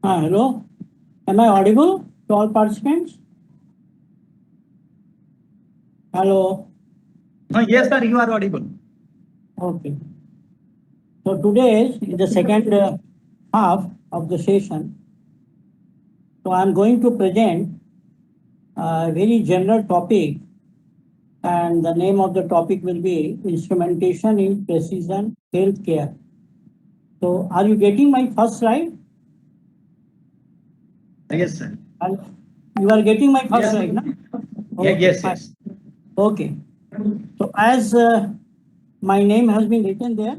Hello. Am I audible to all participants? Hello. Yes, sir, you are audible. Okay. So today is the second half of the session. So I'm going to present a very general topic, and the name of the topic will be instrumentation in precision healthcare. So are you getting my first slide? Yes, sir. You are getting my first Yes. slide, no? Yeah, Okay, yes, fine. yes. Okay. So as my name has been written there,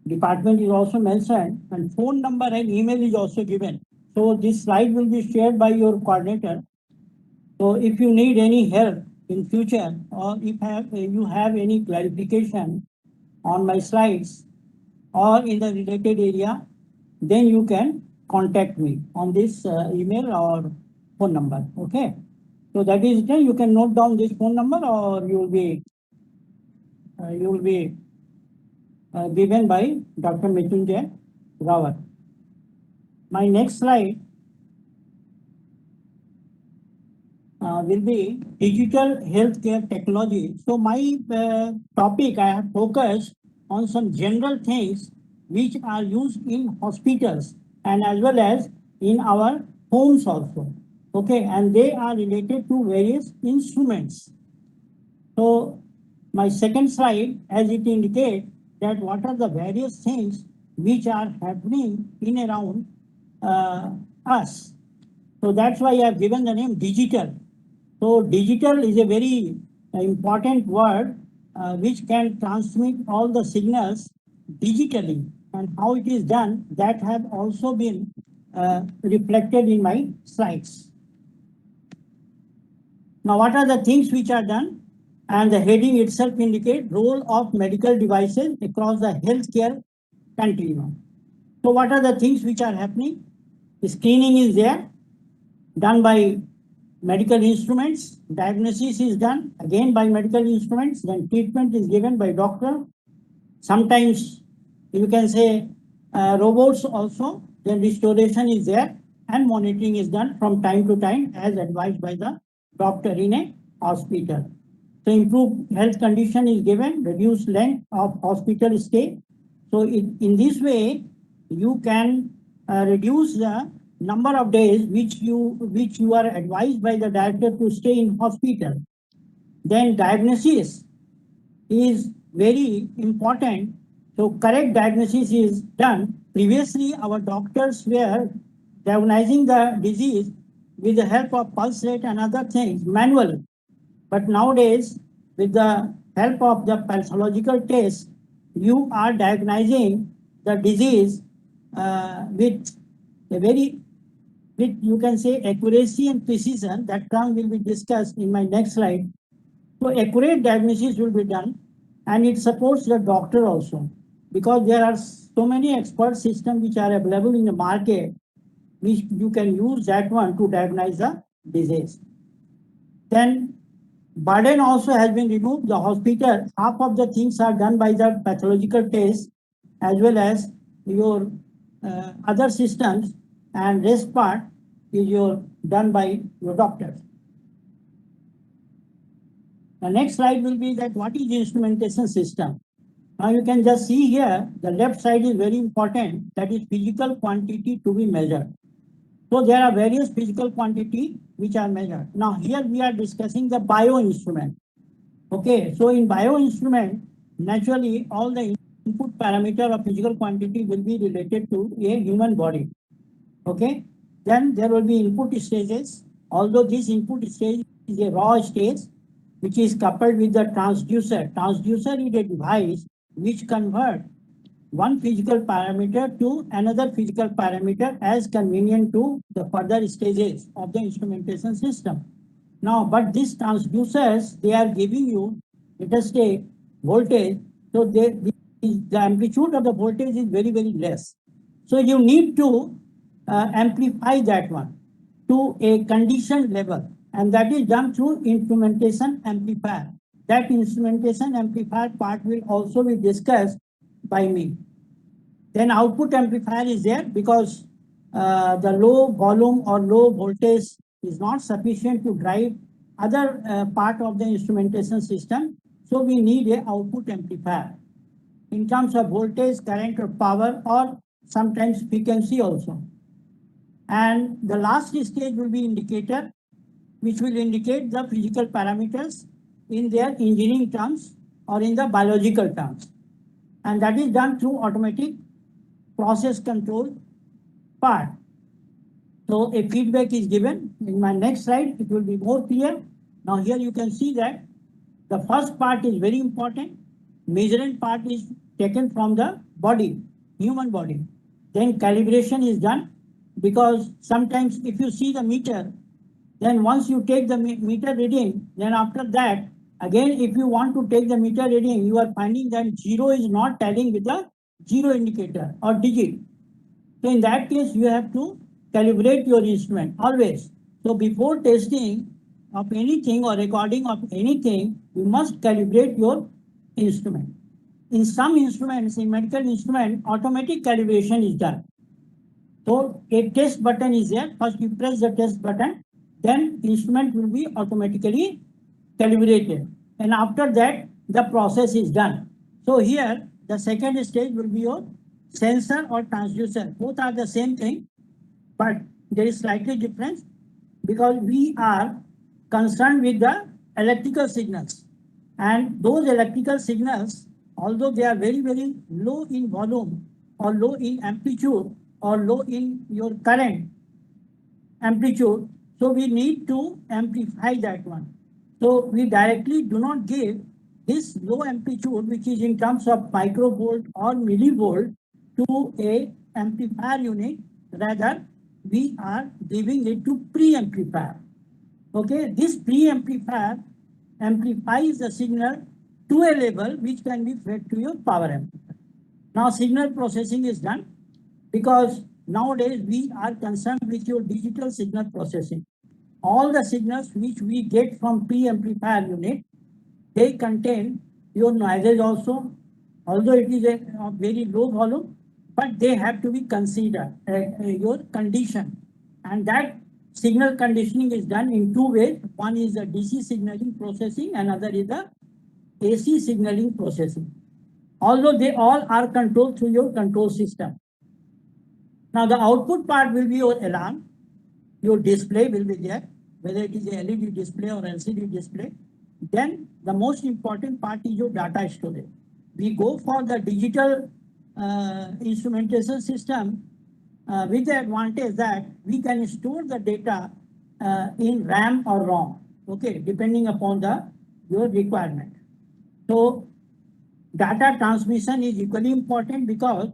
department is also mentioned, and phone number and email is also given. So this slide will be shared by your coordinator. So if you need any help in future, or if you have any clarification on my slides or in the related area, then you can contact me on this email or phone number. Okay. So that is it. You can note down this phone number, or you will be given by Dr. Mrityunjay Rawat. My next slide will be digital healthcare technology. So my topic, I have focused on some general things which are used in hospitals and as well as in our homes also. Okay, and they are related to various instruments. So my second slide, as it indicates that what are the various things which are happening in around uh, us. So that's why I have given the name digital. So digital is a very important word which can transmit all the signals digitally, and how it is done that have also been reflected in my slides. Now, what are the things which are done? And the heading itself indicates role of medical devices across the healthcare continuum. So, what are the things which are happening? The screening is there, done by medical instruments. Diagnosis is done again by medical instruments. Then treatment is given by doctor. Sometimes you can say robots also. Then restoration is there, and monitoring is done from time to time as advised by the doctor in a hospital. So improved health condition is given, reduced length of hospital stay. So in this way, you can reduce the number of days which you are advised by the doctor to stay in hospital. Then diagnosis is very important. So correct diagnosis is done. Previously, our doctors were diagnosing the disease with the help of pulse rate and other things manually. But nowadays, with the help of the pathological test, you are diagnosing the disease with a very, with you can say accuracy and precision. That term will be discussed in my next slide. So accurate diagnosis will be done, and it supports the doctor also, because there are so many expert systems which are available in the market, which you can use that one to diagnose the disease. Then burden also has been removed. The hospital, half of the things are done by the pathological test as well as your other systems, and rest part is your done by your doctors. The next slide will be that what is the instrumentation system. Now you can just see here, the left side is very important, that is physical quantity to be measured. So there are various physical quantity which are measured. Now here we are discussing the bio instrument. Okay, so in bio instrument, naturally all the input parameter of physical quantity will be related to a human body. Okay, then there will be input stages. Although this input stage is a raw stage, which is coupled with the transducer. Transducer is a device which converts one physical parameter to another physical parameter as convenient to the further stages of the instrumentation system. Now, but these transducers, they are giving you, let us take voltage. So the amplitude of the voltage is very, very less. So you need to amplify that one to a conditioned level, and that is done through instrumentation amplifier. That instrumentation amplifier part will also be discussed by me. Then output amplifier is there, because the low volume or low voltage is not sufficient to drive other part of the instrumentation system. So we need a output amplifier in terms of voltage, current or power, or sometimes frequency also. And the last stage will be indicator, which will indicate the physical parameters in their engineering terms or in the biological terms. And that is done through automatic process control part. So a feedback is given. In my next slide, it will be more clear. Now here you can see that the first part is very important. Measurement part is taken from the body, human body. Then calibration is done, because sometimes if you see the meter, then once you take the meter reading, then after that, again, if you want to take the meter reading, you are finding that zero is not tallying with the zero indicator or digit. So in that case, you have to calibrate your instrument always. So before testing of anything or recording of anything, you must calibrate your instrument. In some instruments, in medical instrument, automatic calibration is done. So a test button is there. First you press the test button, then instrument will be automatically calibrated. And after that, the process is done. So here, the second stage will be your sensor or transducer. Both are the same thing, but there is slightly difference because we are concerned with the electrical signals. And those electrical signals, although they are very, very low in volume or low in amplitude or low in your current amplitude, so we need to amplify that one. So we directly do not give this low amplitude, which is in terms of microvolt or millivolt, to a amplifier unit. Rather, we are giving it to pre-amplifier. Okay, this pre-amplifier amplifies the signal to a level which can be fed to your power amplifier. Now signal processing is done, because nowadays we are concerned with your digital signal processing. All the signals which we get from pre-amplifier unit, they contain your noises also, although it is a very low volume, but they have to be considered your condition. And that signal conditioning is done in two ways. One is the DC signaling processing, another is the AC signaling processing. Although they all are controlled through your control system. Now the output part will be your alarm. Your display will be there, whether it is a LED display or LCD display. Then the most important part is your data storage. We go for the digital instrumentation system with the advantage that we can store the data in RAM or ROM, okay, depending upon your requirement. So data transmission is equally important, because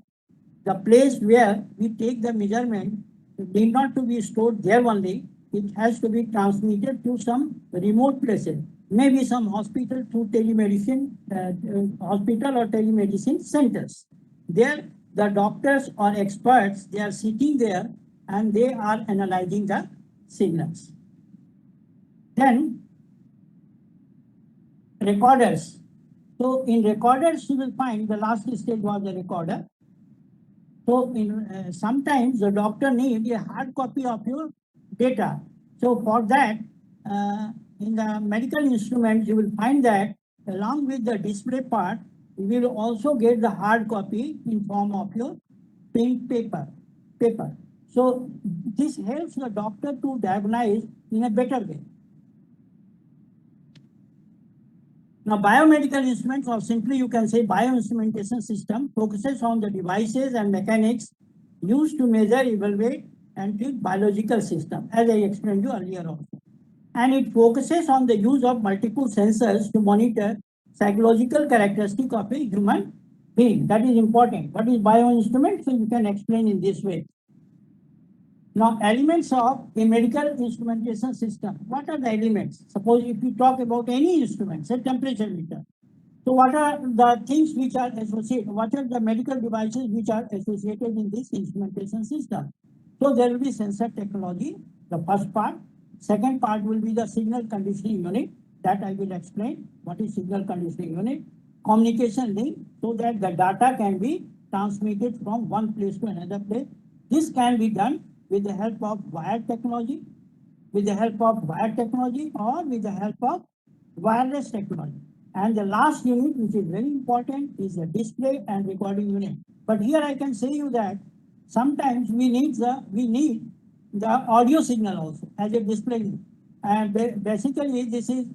the place where we take the measurement need not to be stored there only. It has to be transmitted to some remote places, maybe some hospital through telemedicine, hospital or telemedicine centers. There, the doctors or experts, they are sitting there and they are analyzing the signals. Then recorders. So in recorders, you will find the last stage was the recorder. So in sometimes the doctor needs a hard copy of your data. So for that, in the medical instruments, you will find that along with the display part, you will also get the hard copy in form of your print paper. So this helps the doctor to diagnose in a better way. Now, biomedical instruments, or simply you can say bioinstrumentation system, focuses on the devices and mechanics used to measure, evaluate, and treat biological system, as I explained you earlier also. And it focuses on the use of multiple sensors to monitor psychological characteristic of a human being. That is important. What is bioinstrument? So you can explain in this way. Now, elements of a medical instrumentation system. What are the elements? Suppose if you talk about any instrument, say temperature meter. So what are the things which are associated? What are the medical devices which are associated in this instrumentation system? So there will be sensor technology, the first part. Second part will be the signal conditioning unit. That I will explain. What is signal conditioning unit? Communication link, so that the data can be transmitted from one place to another place. This can be done with the help of wired technology, or with the help of wireless technology. And the last unit, which is very important, is the display and recording unit. But here I can say you that sometimes we need the audio signal also as a display unit. And basically this is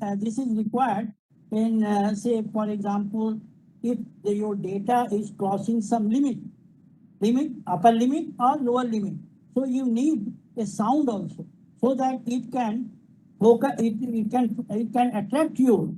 required in say for example, if your data is crossing some limit, upper limit or lower limit. So you need a sound also, so that it can attract you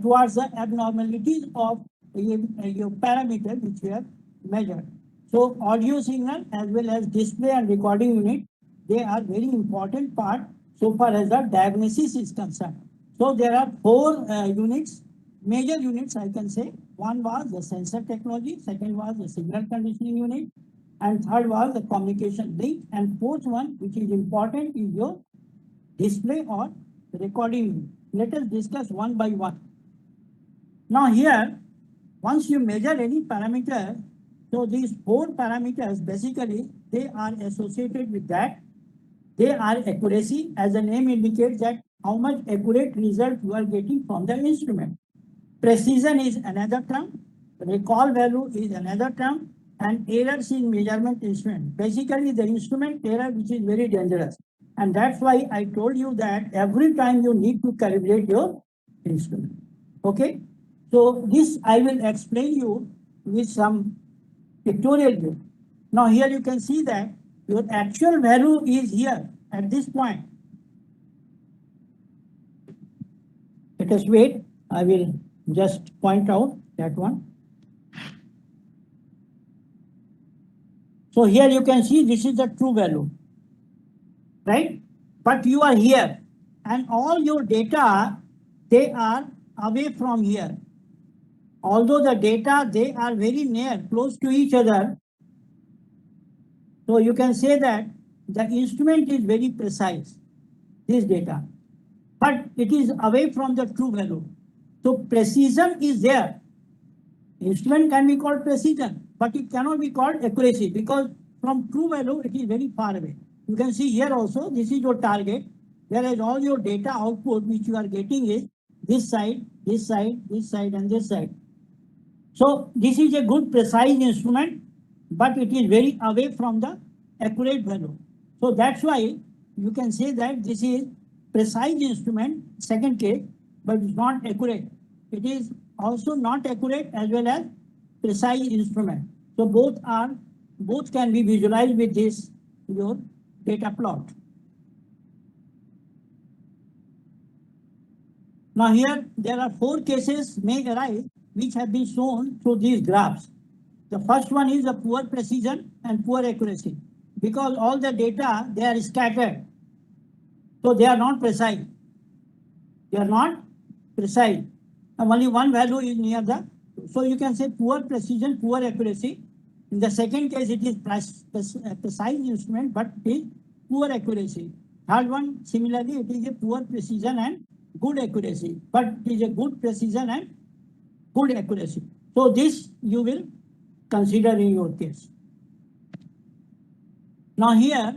towards the abnormalities of your parameter which you have measured. So audio signal as well as display and recording unit, they are very important part so far as the diagnosis is concerned. So there are four units, major units I can say. One was the sensor technology, second was the signal conditioning unit, and third was the communication link, and fourth one, which is important, is your display or recording unit. Let us discuss one by one. Now here, once you measure any parameter, so these four parameters, basically, they are associated with that. They are accuracy, as the name indicates that how much accurate result you are getting from the instrument. Precision is another term, recall value is another term, and errors in measurement instrument. Basically, the instrument error, which is very dangerous. And that's why I told you that every time you need to calibrate your instrument. Okay? So this I will explain you with some pictorial view. Now here you can see that your actual value is here at this point. Let us wait. I will just point out that one. So here you can see this is the true value, right? But you are here and all your data, they are away from here. Although the data, they are very near, close to each other. So you can say that the instrument is very precise, this data, but it is away from the true value. So precision is there. Instrument can be called precision, but it cannot be called accuracy, because from true value, it is very far away. You can see here also, this is your target, whereas all your data output which you are getting is this side, this side, this side, and this side. So this is a good precise instrument, but it is very away from the accurate value. So that's why you can say that this is precise instrument, second case, but it's not accurate. It is also not accurate as well as precise instrument. So both can be visualized with this, your data plot. Now here there are four cases may arise which have been shown through these graphs. The first one is the poor precision and poor accuracy, because all the data, they are scattered. So they are not precise. They are not precise. And only one value is near the, so you can say poor precision, poor accuracy. In the second case, it is precise instrument, but it is poor accuracy. Third one, similarly, it is a poor precision and good accuracy, but it is a good precision and good accuracy. So this you will consider in your case. Now here,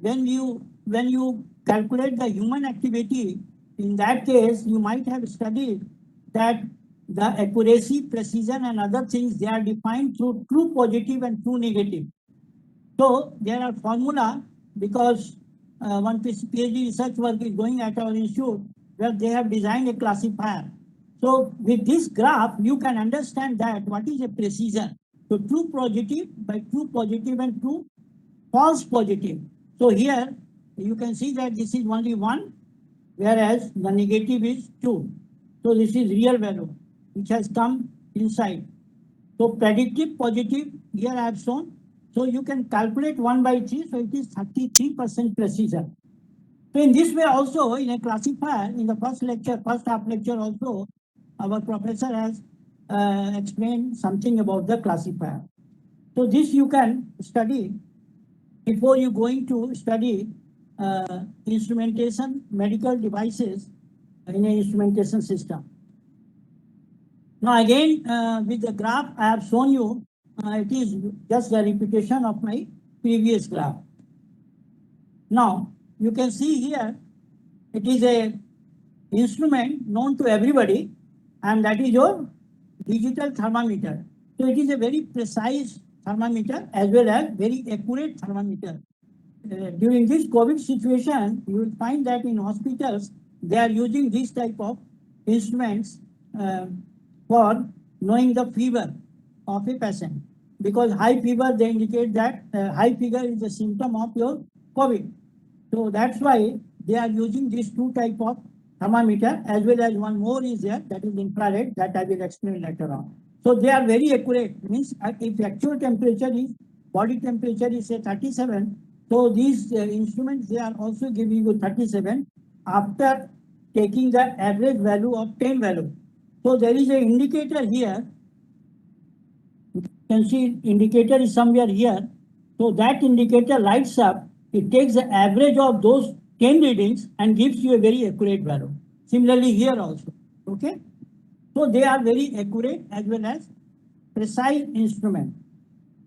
when you calculate the human activity, in that case, you might have studied that the accuracy, precision, and other things, they are defined through true positive and true negative. So there are formula, because one PhD research work is going at our institute, where they have designed a classifier. So with this graph, you can understand that what is a precision. So true positive by true positive and true false positive. So here you can see that this is only 1, whereas the negative is 2. So this is real value which has come inside. So predictive positive, here I have shown. So you can calculate 1 by 3, so it is 33% precision. So in this way also, in a classifier, in the first half lecture also, our professor has explained something about the classifier. So this you can study before you going to study instrumentation, medical devices in an instrumentation system. Now again, with the graph I have shown you, it is just a repetition of my previous graph. Now, you can see here, it is a instrument known to everybody, and that is your digital thermometer. So it is a very precise thermometer as well as very accurate thermometer. During this COVID situation, you will find that in hospitals, they are using this type of instruments for knowing the fever of a patient. Because high fever, they indicate that high fever is a symptom of your COVID. So that's why they are using these two type of thermometer, as well as one more is there, that is infrared, that I will explain later on. So they are very accurate, means if actual temperature is, body temperature is say 37, so these instruments, they are also giving you 37 after taking the average value of 10 value. So there is an indicator here. You can see indicator is somewhere here. So that indicator lights up. It takes the average of those 10 readings and gives you a very accurate value. Similarly here also. Okay. So they are very accurate as well as precise instrument.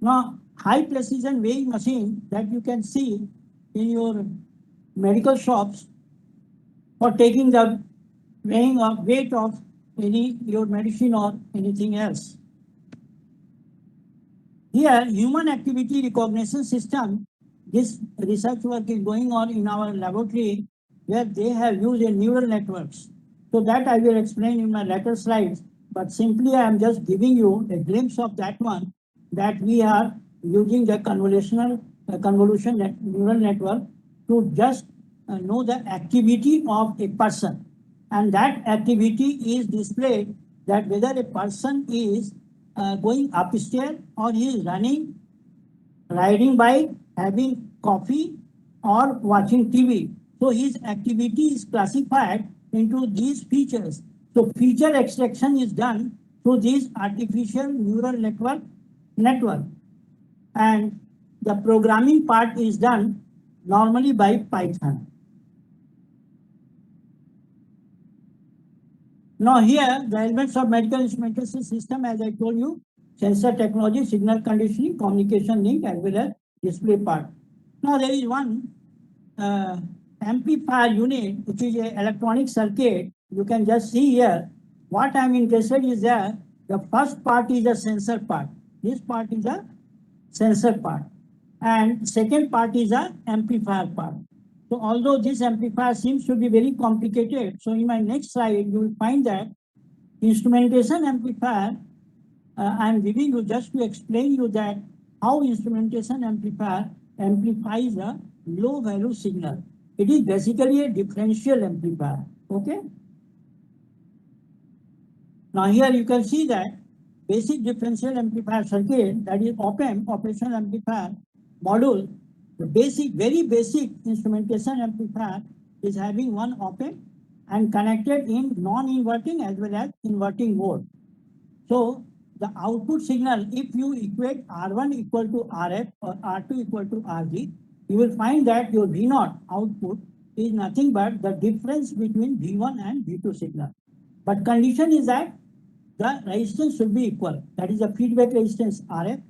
Now, high precision weighing machine that you can see in your medical shops for taking the weighing of weight of any your medicine or anything else. Here, human activity recognition system, this research work is going on in our laboratory where they have used a neural networks. So that I will explain in my later slides, but simply I am just giving you a glimpse of that one, that we are using the convolution neural network to just know the activity of a person. And that activity is displayed, that whether a person is going upstairs or he is running, riding bike, having coffee or watching TV. So his activity is classified into these features. So feature extraction is done through this artificial neural network. And the programming part is done normally by Python. Now here, the elements of medical instrumentation system, as I told you, sensor technology, signal conditioning, communication link, as well as display part. Now there is one amplifier unit, which is an electronic circuit. You can just see here. What I'm interested is that the first part is the sensor part. This part is the sensor part. And second part is the amplifier part. So although this amplifier seems to be very complicated, so in my next slide, you will find that instrumentation amplifier, I am giving you just to explain you that how instrumentation amplifier amplifies a low value signal. It is basically a differential amplifier. Okay. Now here you can see that basic differential amplifier circuit, that is op-amp, operational amplifier module. The basic, very basic instrumentation amplifier is having one op-amp and connected in non-inverting as well as inverting mode. So the output signal, if you equate R1 equal to RF or R2 equal to RG, you will find that your V0 output is nothing but the difference between V1 and V2 signal. But condition is that the resistance should be equal. That is the feedback resistance RF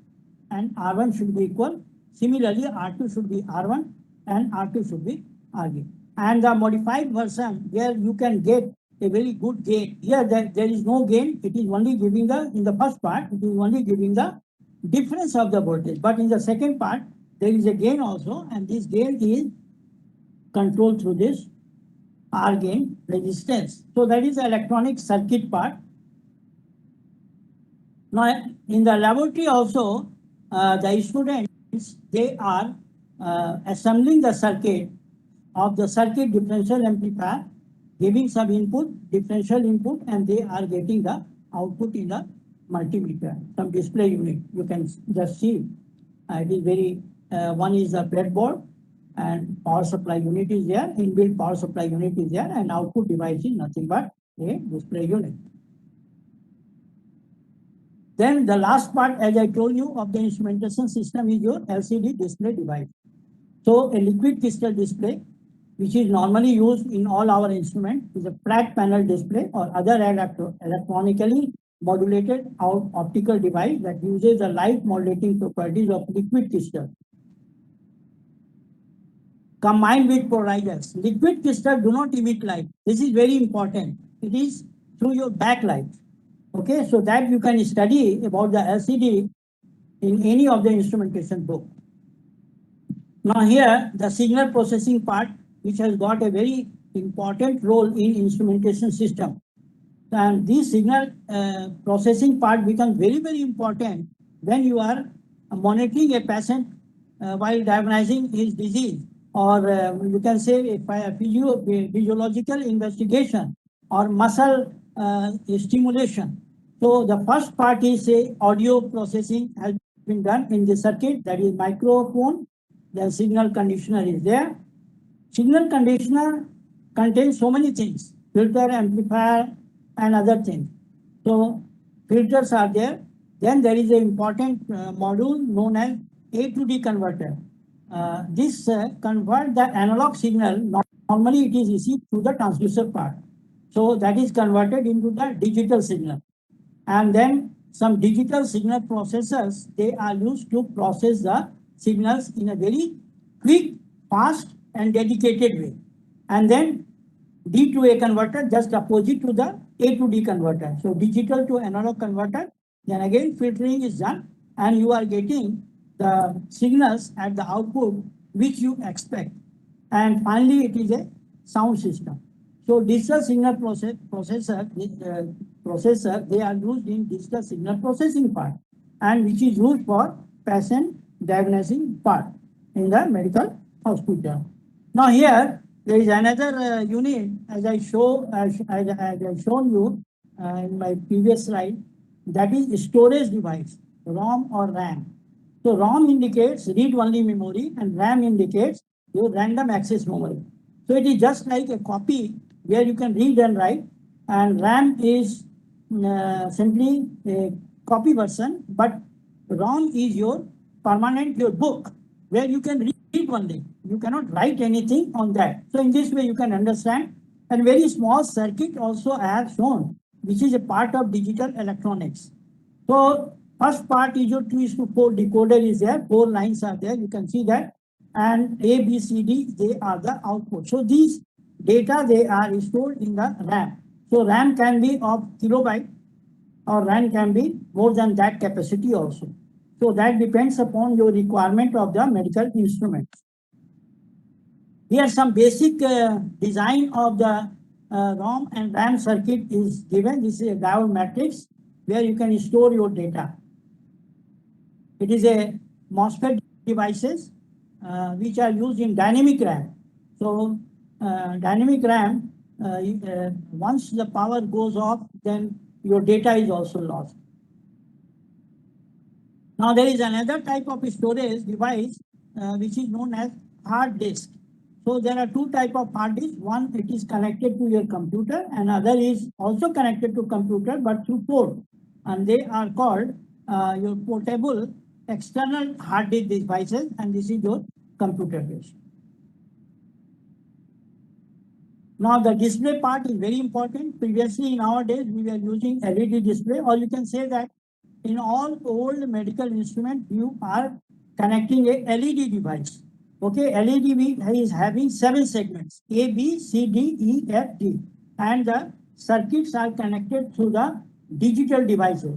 and R1 should be equal. Similarly, R2 should be R1 and R2 should be RG. And the modified version where you can get a very good gain. Here there is no gain. It is only giving the, in the first part, it is only giving the difference of the voltage. But in the second part, there is a gain also, and this gain is controlled through this R gain resistance. So that is the electronic circuit part. Now in the laboratory also, the students, they are assembling the circuit of the circuit differential amplifier, giving some input, differential input, and they are getting the output in the multimeter, some display unit. You can just see it is very, one is the breadboard and power supply unit is there, inbuilt power supply unit is there, and output device is nothing but a display unit. Then the last part, as I told you, of the instrumentation system is your LCD display device. So a liquid crystal display, which is normally used in all our instruments, is a flat panel display or other electronically modulated optical device that uses the light modulating properties of liquid crystal. combined with polarizers. Liquid crystal do not emit light. This is very important. It is through your backlight. Okay, so that you can study about the LCD in any of the instrumentation book. Now here, the signal processing part, which has got a very important role in instrumentation system. And this signal processing part becomes very, very important when you are monitoring a patient while diagnosing his disease, or you can say a physiological investigation or muscle stimulation. So the first part is audio processing has been done in the circuit, that is microphone. The signal conditioner is there. Signal conditioner contains so many things, filter, amplifier, and other things. So filters are there. Then there is an important module known as A to D converter. This convert the analog signal. Normally it is received through the transducer part. So that is converted into the digital signal. And then some digital signal processors, they are used to process the signals in a very quick, fast, and dedicated way. And then D to A converter, just opposite to the A to D converter. So digital to analog converter, then again filtering is done, and you are getting the signals at the output which you expect. And finally, it is a sound system. So digital signal processor, they are used in digital signal processing part, and which is used for patient diagnosing part in the medical hospital. Now here, there is another unit, as I shown you in my previous slide, that is storage device, ROM or RAM. So ROM indicates read-only memory and RAM indicates your random access memory. So it is just like a copy where you can read and write, and RAM is simply a copy version, but ROM is your permanent, your book, where you can read only. You cannot write anything on that. So in this way you can understand. And very small circuit also I have shown, which is a part of digital electronics. So first part is your 2:4 decoder is there, 4 lines are there, you can see that. And A, B, C, D, they are the output. So these data, they are stored in the RAM. So RAM can be of kilobyte, or RAM can be more than that capacity also. So that depends upon your requirement of the medical instrument. Here some basic design of the ROM and RAM circuit is given. This is a diode matrix where you can store your data. It is a MOSFET devices which are used in dynamic RAM. So dynamic RAM, once the power goes off, then your data is also lost. Now there is another type of storage device which is known as hard disk. So there are two types of hard disk. One, it is connected to your computer, and other is also connected to computer but through port. And they are called your portable external hard disk devices, and this is your computer disk. Now the display part is very important. Previously, nowadays, we were using LED display, or you can say that in all old medical instruments, you are connecting a LED device. Okay, LED is having 7 segments, A, B, C, D, E, F, G. And the circuits are connected through the digital devices.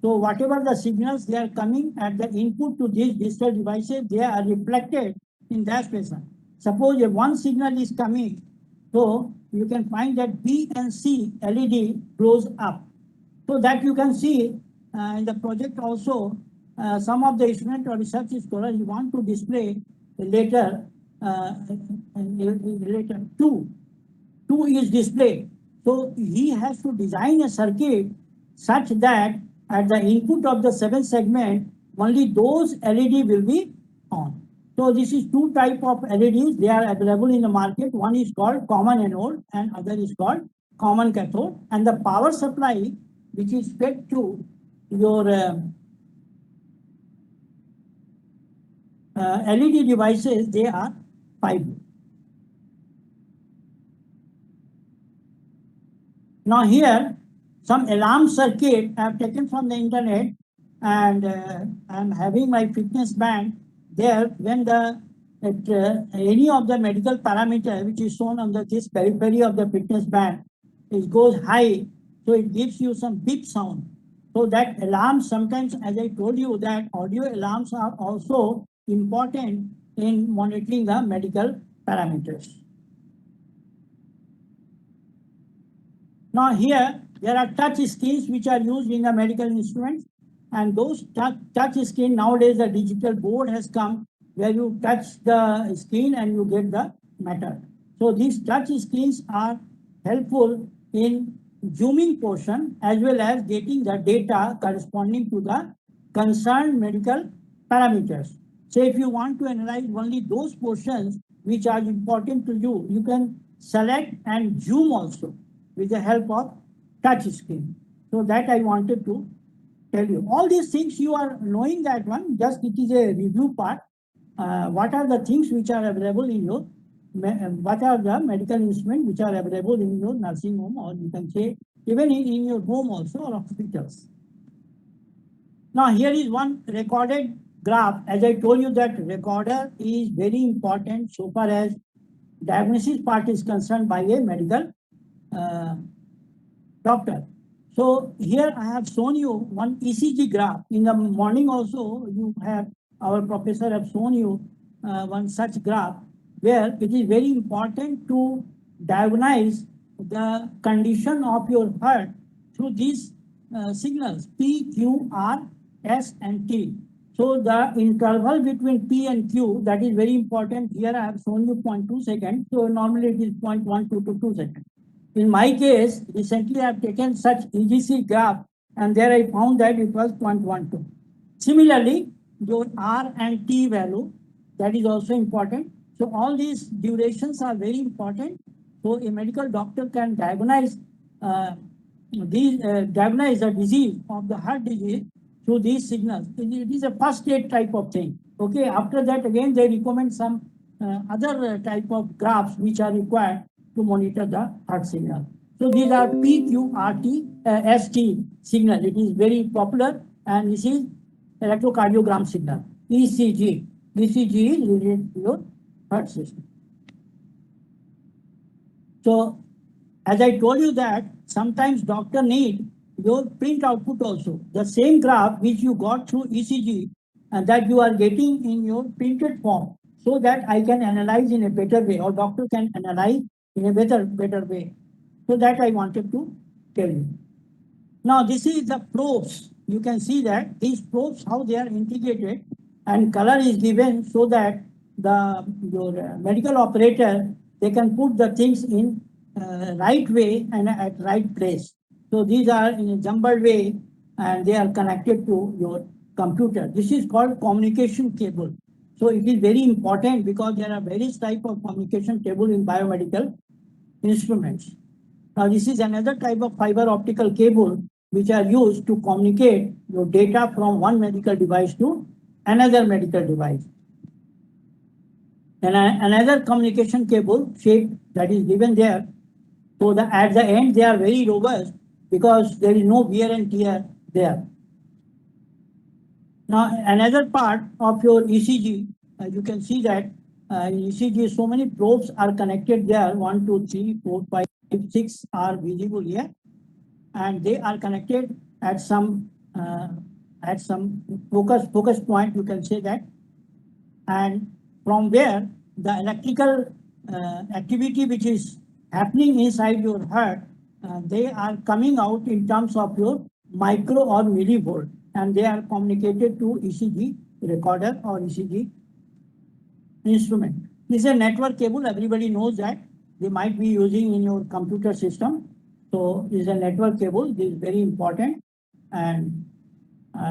So whatever the signals they are coming at the input to these digital devices, they are reflected in that fashion. Suppose if one signal is coming, so you can find that B and C LED glows up. So that you can see in the project also, some of the student or research scholars want to display the letter 2. 2 is displayed. So he has to design a circuit such that at the input of the 7 segment, only those LED will be on. So this is 2 type of LEDs. They are available in the market. One is called common anode and other is called common cathode. And the power supply which is fed to your LED devices, they are 5. Now here, some alarm circuit I have taken from the internet, and I am having my fitness band there. When the at any of the medical parameter which is shown on this periphery of the fitness band, it goes high, so it gives you some beep sound. So that alarms sometimes, as I told you, that audio alarms are also important in monitoring the medical parameters. Now here, there are touch screens which are used in the medical instruments, and those touch screen, nowadays the digital board has come where you touch the screen and you get the matter. So these touch screens are helpful in zooming portion as well as getting the data corresponding to the concerned medical parameters. So if you want to analyze only those portions which are important to you, you can select and zoom also with the help of touch screen. So that I wanted to tell you. All these things you are knowing that one, just it is a review part. What are the things which are available in your, what are the medical instruments which are available in your nursing home, or you can say even in your home also, or hospitals. Now here is one recorded graph. As I told you that recorder is very important so far as diagnosis part is concerned by a medical doctor. So here I have shown you one ECG graph. In the morning also, you have, our professor have shown you one such graph where it is very important to diagnose the condition of your heart through these signals P, Q, R, S and T. So the interval between P and Q, that is very important. Here I have shown you 0.2 seconds. So normally it is 0.12 to 2 seconds. In my case, recently I have taken such EGC graph and there I found that it was 0.12. Similarly, your R and T value, that is also important. So all these durations are very important. So a medical doctor can diagnose diagnose the disease of the heart disease through these signals. It is a first aid type of thing. Okay, after that again they recommend some other type of graphs which are required to monitor the heart signal. So these are PQRT, ST signal. It is very popular, and this is electrocardiogram signal, ECG. ECG is related to your heart system. So as I told you that sometimes doctor need your print output also. The same graph which you got through ECG and that you are getting in your printed form, so that I can analyze in a better way, or doctor can analyze in a better way. So that I wanted to tell you. Now this is the probes. You can see that these probes, how they are integrated, and color is given so that your medical operator, they can put the things in right way and at right place. So these are in a jumbled way and they are connected to your computer. This is called communication cable. So it is very important because there are various type of communication cable in biomedical instruments. Now this is another type of fiber optical cable which are used to communicate your data from one medical device to another medical device. And another communication cable shape that is given there. So at the end they are very robust because there is no wear and tear there. Now another part of your ECG, you can see that in ECG so many probes are connected there. 1, 2, 3, 4, 5, 6 are visible here, and they are connected at some focus point, you can say that, and from where the electrical activity which is happening inside your heart, they are coming out in terms of your micro or millivolt, and they are communicated to ECG recorder or ECG instrument. This is a network cable. Everybody knows that. They might be using in your computer system. So this is a network cable. This is very important, and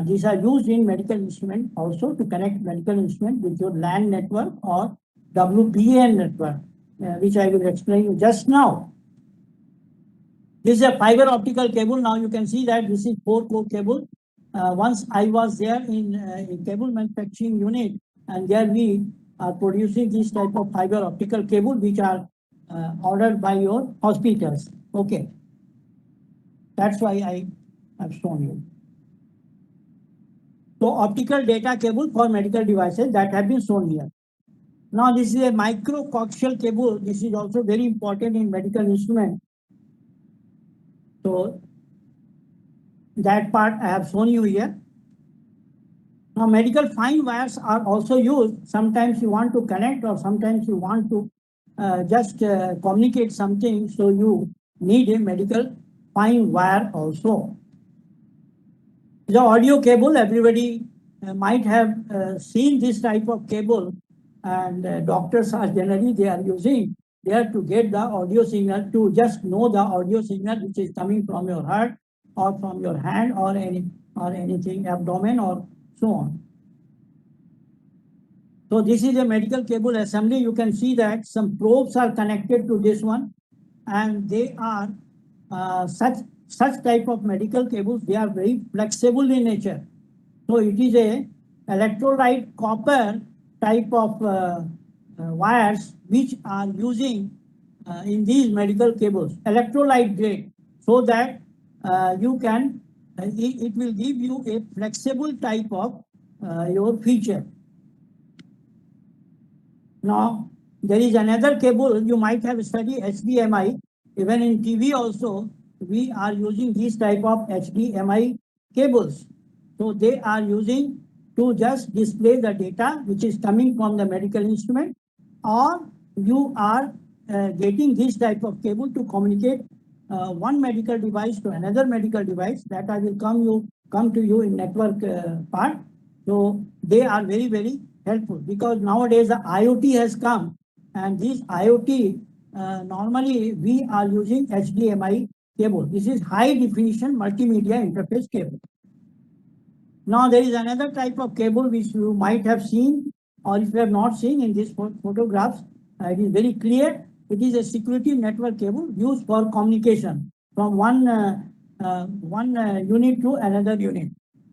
these are used in medical instrument also to connect medical instrument with your LAN network or WPAN network, which I will explain you just now. This is a fiber optical cable. Now you can see that this is 4-core cable. Once I was there in a cable manufacturing unit, and there we are producing this type of fiber optical cable which are ordered by your hospitals. Okay. That's why I have shown you. So optical data cable for medical devices that have been shown here. Now this is a microcoaxial cable. This is also very important in medical instrument. So that part I have shown you here. Now medical fine wires are also used. Sometimes you want to connect or sometimes you want to just communicate something. So you need a medical fine wire also. The audio cable, everybody might have seen this type of cable, and doctors are generally they are using there to get the audio signal, to just know the audio signal which is coming from your heart or from your hand or anything, abdomen or so on. So this is a medical cable assembly. You can see that some probes are connected to this one, and they are such type of medical cables. They are very flexible in nature. So it is a electrolyte copper type of wires which are using in these medical cables, electrolyte grade, so that you can, it will give you a flexible type of your feature. Now, there is another cable you might have studied, HDMI. Even in TV also, we are using this type of HDMI cables. So they are using to just display the data which is coming from the medical instrument, or you are getting this type of cable to communicate one medical device to another medical device. That I will come to you in network part. So they are very, very helpful, because nowadays the IoT has come, and this IoT normally we are using HDMI cable. This is high definition multimedia interface cable. Now there is another type of cable which you might have seen, or if you have not seen in these photographs, it is very clear. It is a security network cable used for communication from one unit to another unit.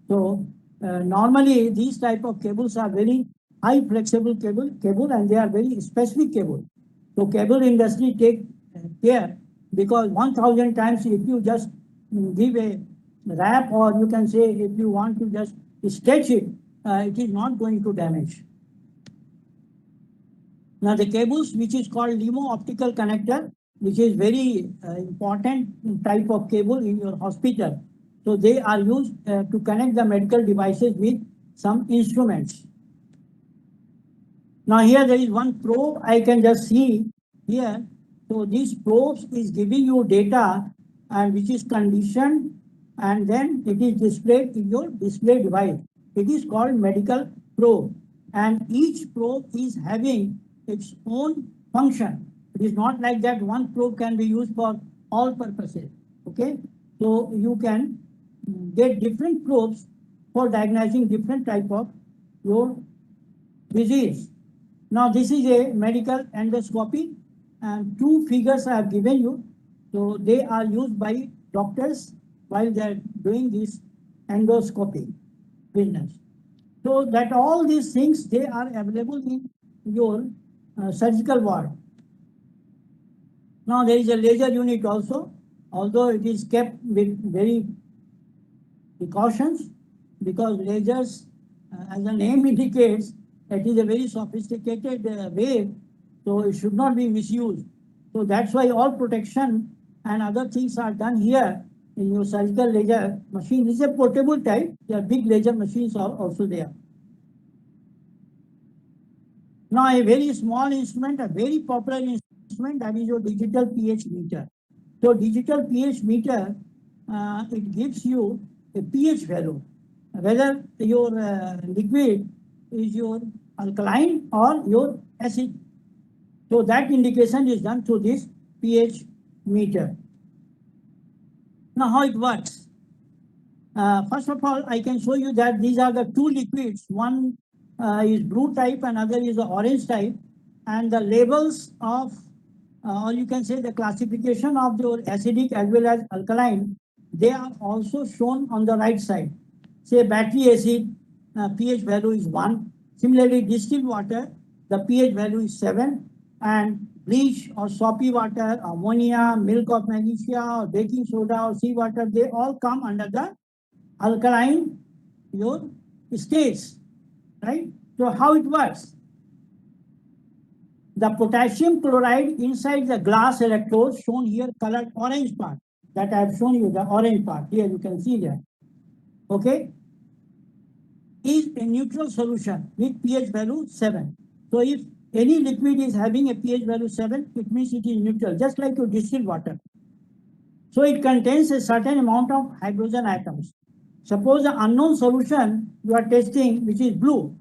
So normally these type of cables are very high flexible cable, and they are very specific cable. So cable industry take care, because 1,000 times if you just give a wrap, or you can say if you want to just stretch it, it is not going to damage. Now the cables which is called LEMO optical connector, which is very important type of cable in your hospital. So they are used to connect the medical devices with some instruments. Now here there is one probe I can just see here. So this probe is giving you data, and which is conditioned, and then it is displayed in your display device. It is called medical probe, and each probe is having its own function. It is not like that one probe can be used for all purposes. Okay, so you can get different probes for diagnosing different type of your disease. Now this is a medical endoscopy, and two figures I have given you. So they are used by doctors while they are doing this endoscopy business. So that all these things, they are available in your surgical ward. Now there is a laser unit also, although it is kept with very precautions, because lasers, as the name indicates, it is a very sophisticated wave, so it should not be misused. So that's why all protection and other things are done here in your surgical laser machine. This is a portable type. There are big laser machines are also there. Now a very small instrument, a very popular instrument, that is your digital pH meter. So digital pH meter, it gives you a pH value, whether your liquid is your alkaline or your acid. So that indication is done through this pH meter. Now how it works? First of all, I can show you that these are the two liquids. One is blue type, another is the orange type, and the labels of, or you can say the classification of the acidic as well as alkaline, they are also shown on the right side. Say battery acid, pH value is 1. Similarly, distilled water, the pH value is 7. And bleach or soapy water, ammonia, milk of magnesia, or baking soda or seawater, they all come under the alkaline your states, right? So how it works? the potassium chloride inside the glass electrode shown here colored orange part that I have shown you, the orange part here you can see there, okay, is a neutral solution with pH value 7. So if any liquid is having a pH value 7, it means it is neutral, just like your distilled water. So it contains a certain amount of hydrogen atoms. Suppose the unknown solution you are testing, which is blue,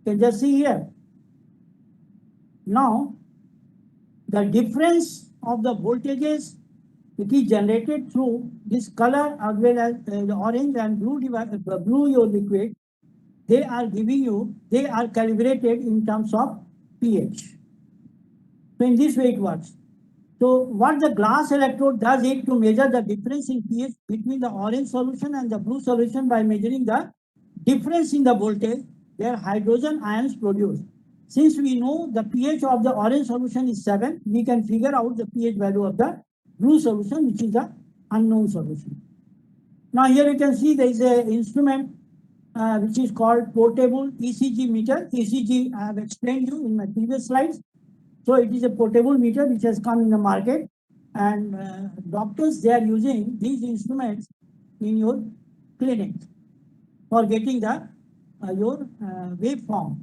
you can just see here. Now, the difference of the voltages, it is generated through this color as well as the orange and blue your liquid. They are giving you, they are calibrated in terms of pH. So in this way it works. So what the glass electrode does is to measure the difference in pH between the orange solution and the blue solution by measuring the difference in the voltage where hydrogen ions produce. Since we know the pH of the orange solution is 7, we can figure out the pH value of the blue solution, which is the unknown solution. Now here you can see there is an instrument which is called portable ECG meter. ECG I have explained you in my previous slides. So it is a portable meter which has come in the market, and doctors, they are using these instruments in your clinic for getting the your waveform.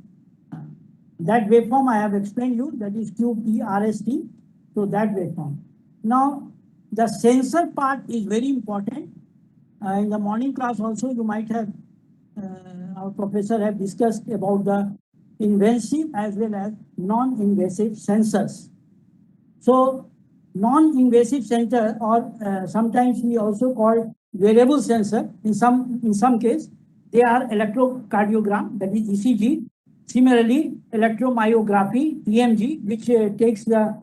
That waveform I have explained you, that is QPRST. So that waveform. Now the sensor part is very important. In the morning class also you might have our professor have discussed about the invasive as well as non-invasive sensors. So non-invasive sensor, or sometimes we also call wearable sensor, in some case they are electrocardiogram, that is ECG. Similarly, electromyography, EMG, which takes the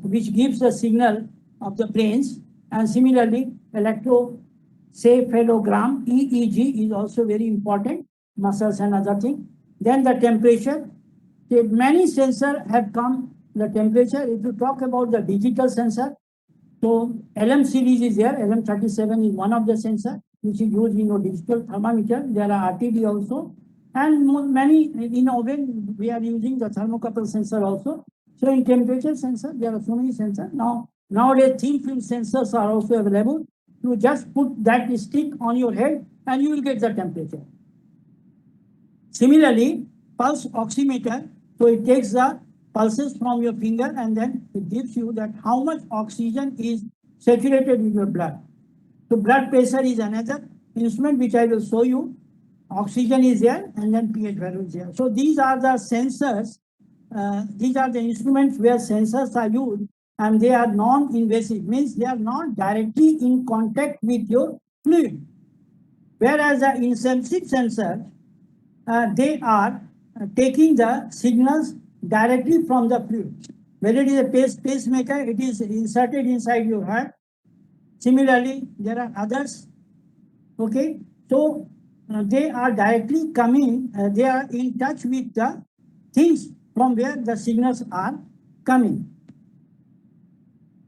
which gives the signal of the brains, and similarly electrocephalogram, EEG, is also very important, muscles and other things. Then the temperature. Many sensors have come. The temperature, if you talk about the digital sensor, so LM series is there. LM37 is one of the sensor which is used in a digital thermometer. There are RTD also, and many in oven we are using the thermocouple sensor also. So in temperature sensor there are so many sensors. Nowadays thin film sensors are also available. You just put that stick on your head and you will get the temperature. Similarly, pulse oximeter, so it takes the pulses from your finger and then it gives you that how much oxygen is saturated in your blood. So blood pressure is another instrument which I will show you. Oxygen is there and then pH value is there. So these are the sensors, these are the instruments where sensors are used, and they are non-invasive, means they are not directly in contact with your fluid. Whereas the invasive sensors, they are taking the signals directly from the fluid. Whether it is a pacemaker, it is inserted inside your heart. Similarly, there are others. Okay, so they are directly coming, they are in touch with the things from where the signals are coming.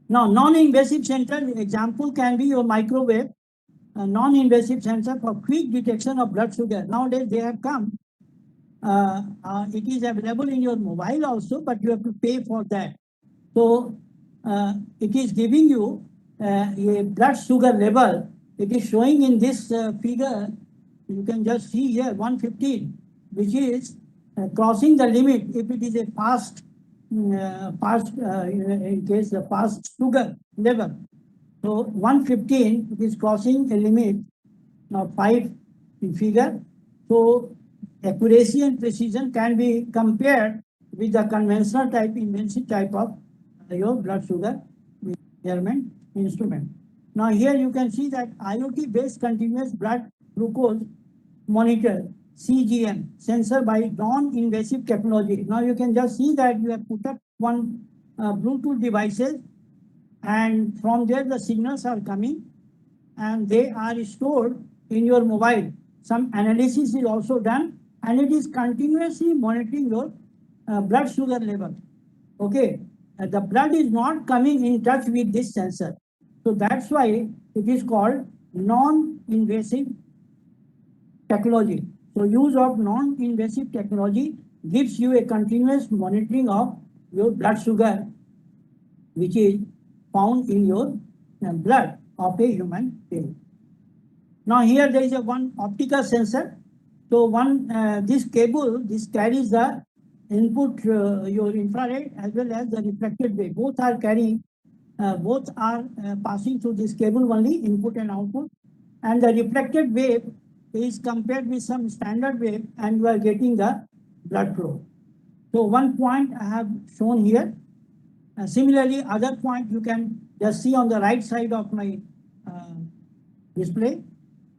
Now, non-invasive sensor example can be your microwave, a non-invasive sensor for quick detection of blood sugar. Nowadays, they have come. It is available in your mobile also, but you have to pay for that. So it is giving you a blood sugar level. It is showing in this figure. You can just see here 115, which is crossing the limit if it is a fast, in case the fast sugar level. So 115, it is crossing a limit of 5 in figure. So accuracy and precision can be compared with the conventional type, invasive type of your blood sugar measurement instrument. Now here you can see that IoT-based continuous blood glucose monitor, CGM, sensor by non-invasive technology. Now you can just see that you have put up one Bluetooth devices, and from there the signals are coming and they are stored in your mobile. Some analysis is also done and it is continuously monitoring your blood sugar level. Okay, the blood is not coming in touch with this sensor. So that's why it is called non-invasive technology. So use of non-invasive technology gives you a continuous monitoring of your blood sugar, which is found in your blood of a human being. Now here there is a one optical sensor. So this cable, this carries the input, your infrared as well as the reflected wave. Both are carrying, both are passing through this cable only, input and output. And the reflected wave is compared with some standard wave, and you are getting the blood flow. So one point I have shown here. Similarly, other point you can just see on the right side of my display.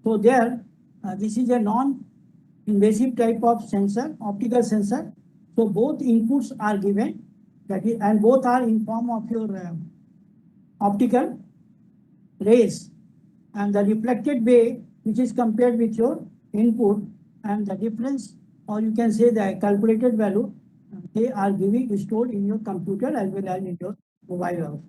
So there, this is a non-invasive type of sensor, optical sensor. So both inputs are given, that is, and both are in form of your optical rays, and the reflected wave, which is compared with your input, and the difference, or you can say the calculated value, they are giving stored in your computer as well as in your mobile also.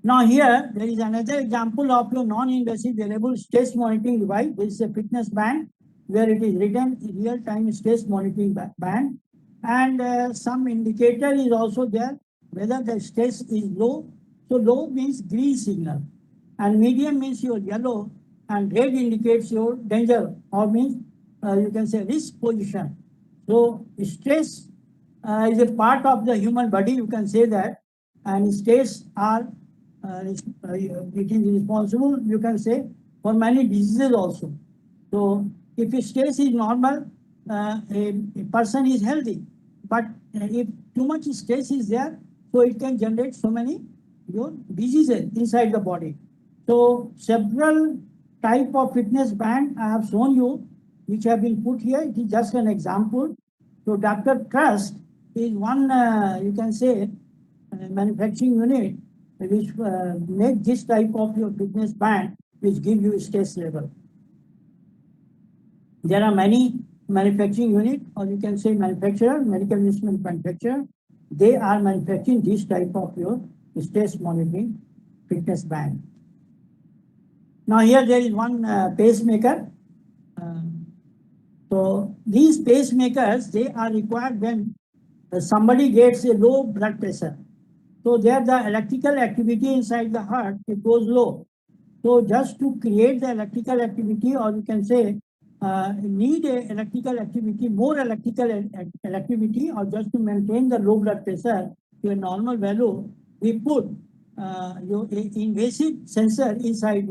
Now here, there is another example of your non-invasive wearable stress monitoring device. This is a fitness band where it is written real-time stress monitoring band, and some indicator is also there whether the stress is low. So low means green signal, and medium means your yellow, and red indicates your danger, or means you can say risk position. So stress is a part of the human body, you can say that, and stress are it is responsible, you can say, for many diseases also. So if stress is normal, a person is healthy. But if too much stress is there, so it can generate so many your diseases inside the body. So several type of fitness band I have shown you, which have been put here. It is just an example. So Dr. Trust is one, you can say, manufacturing unit which make this type of your fitness band which give you stress level. There are many manufacturing unit, or you can say manufacturer, medical instrument manufacturer. They are manufacturing this type of your stress monitoring fitness band. Now here there is one pacemaker. So these pacemakers, they are required when somebody gets a low blood pressure. So there the electrical activity inside the heart, it goes low. So just to create the electrical activity, or you can say need a electrical activity, more electrical activity, or just to maintain the low blood pressure to a normal value, we put your invasive sensor inside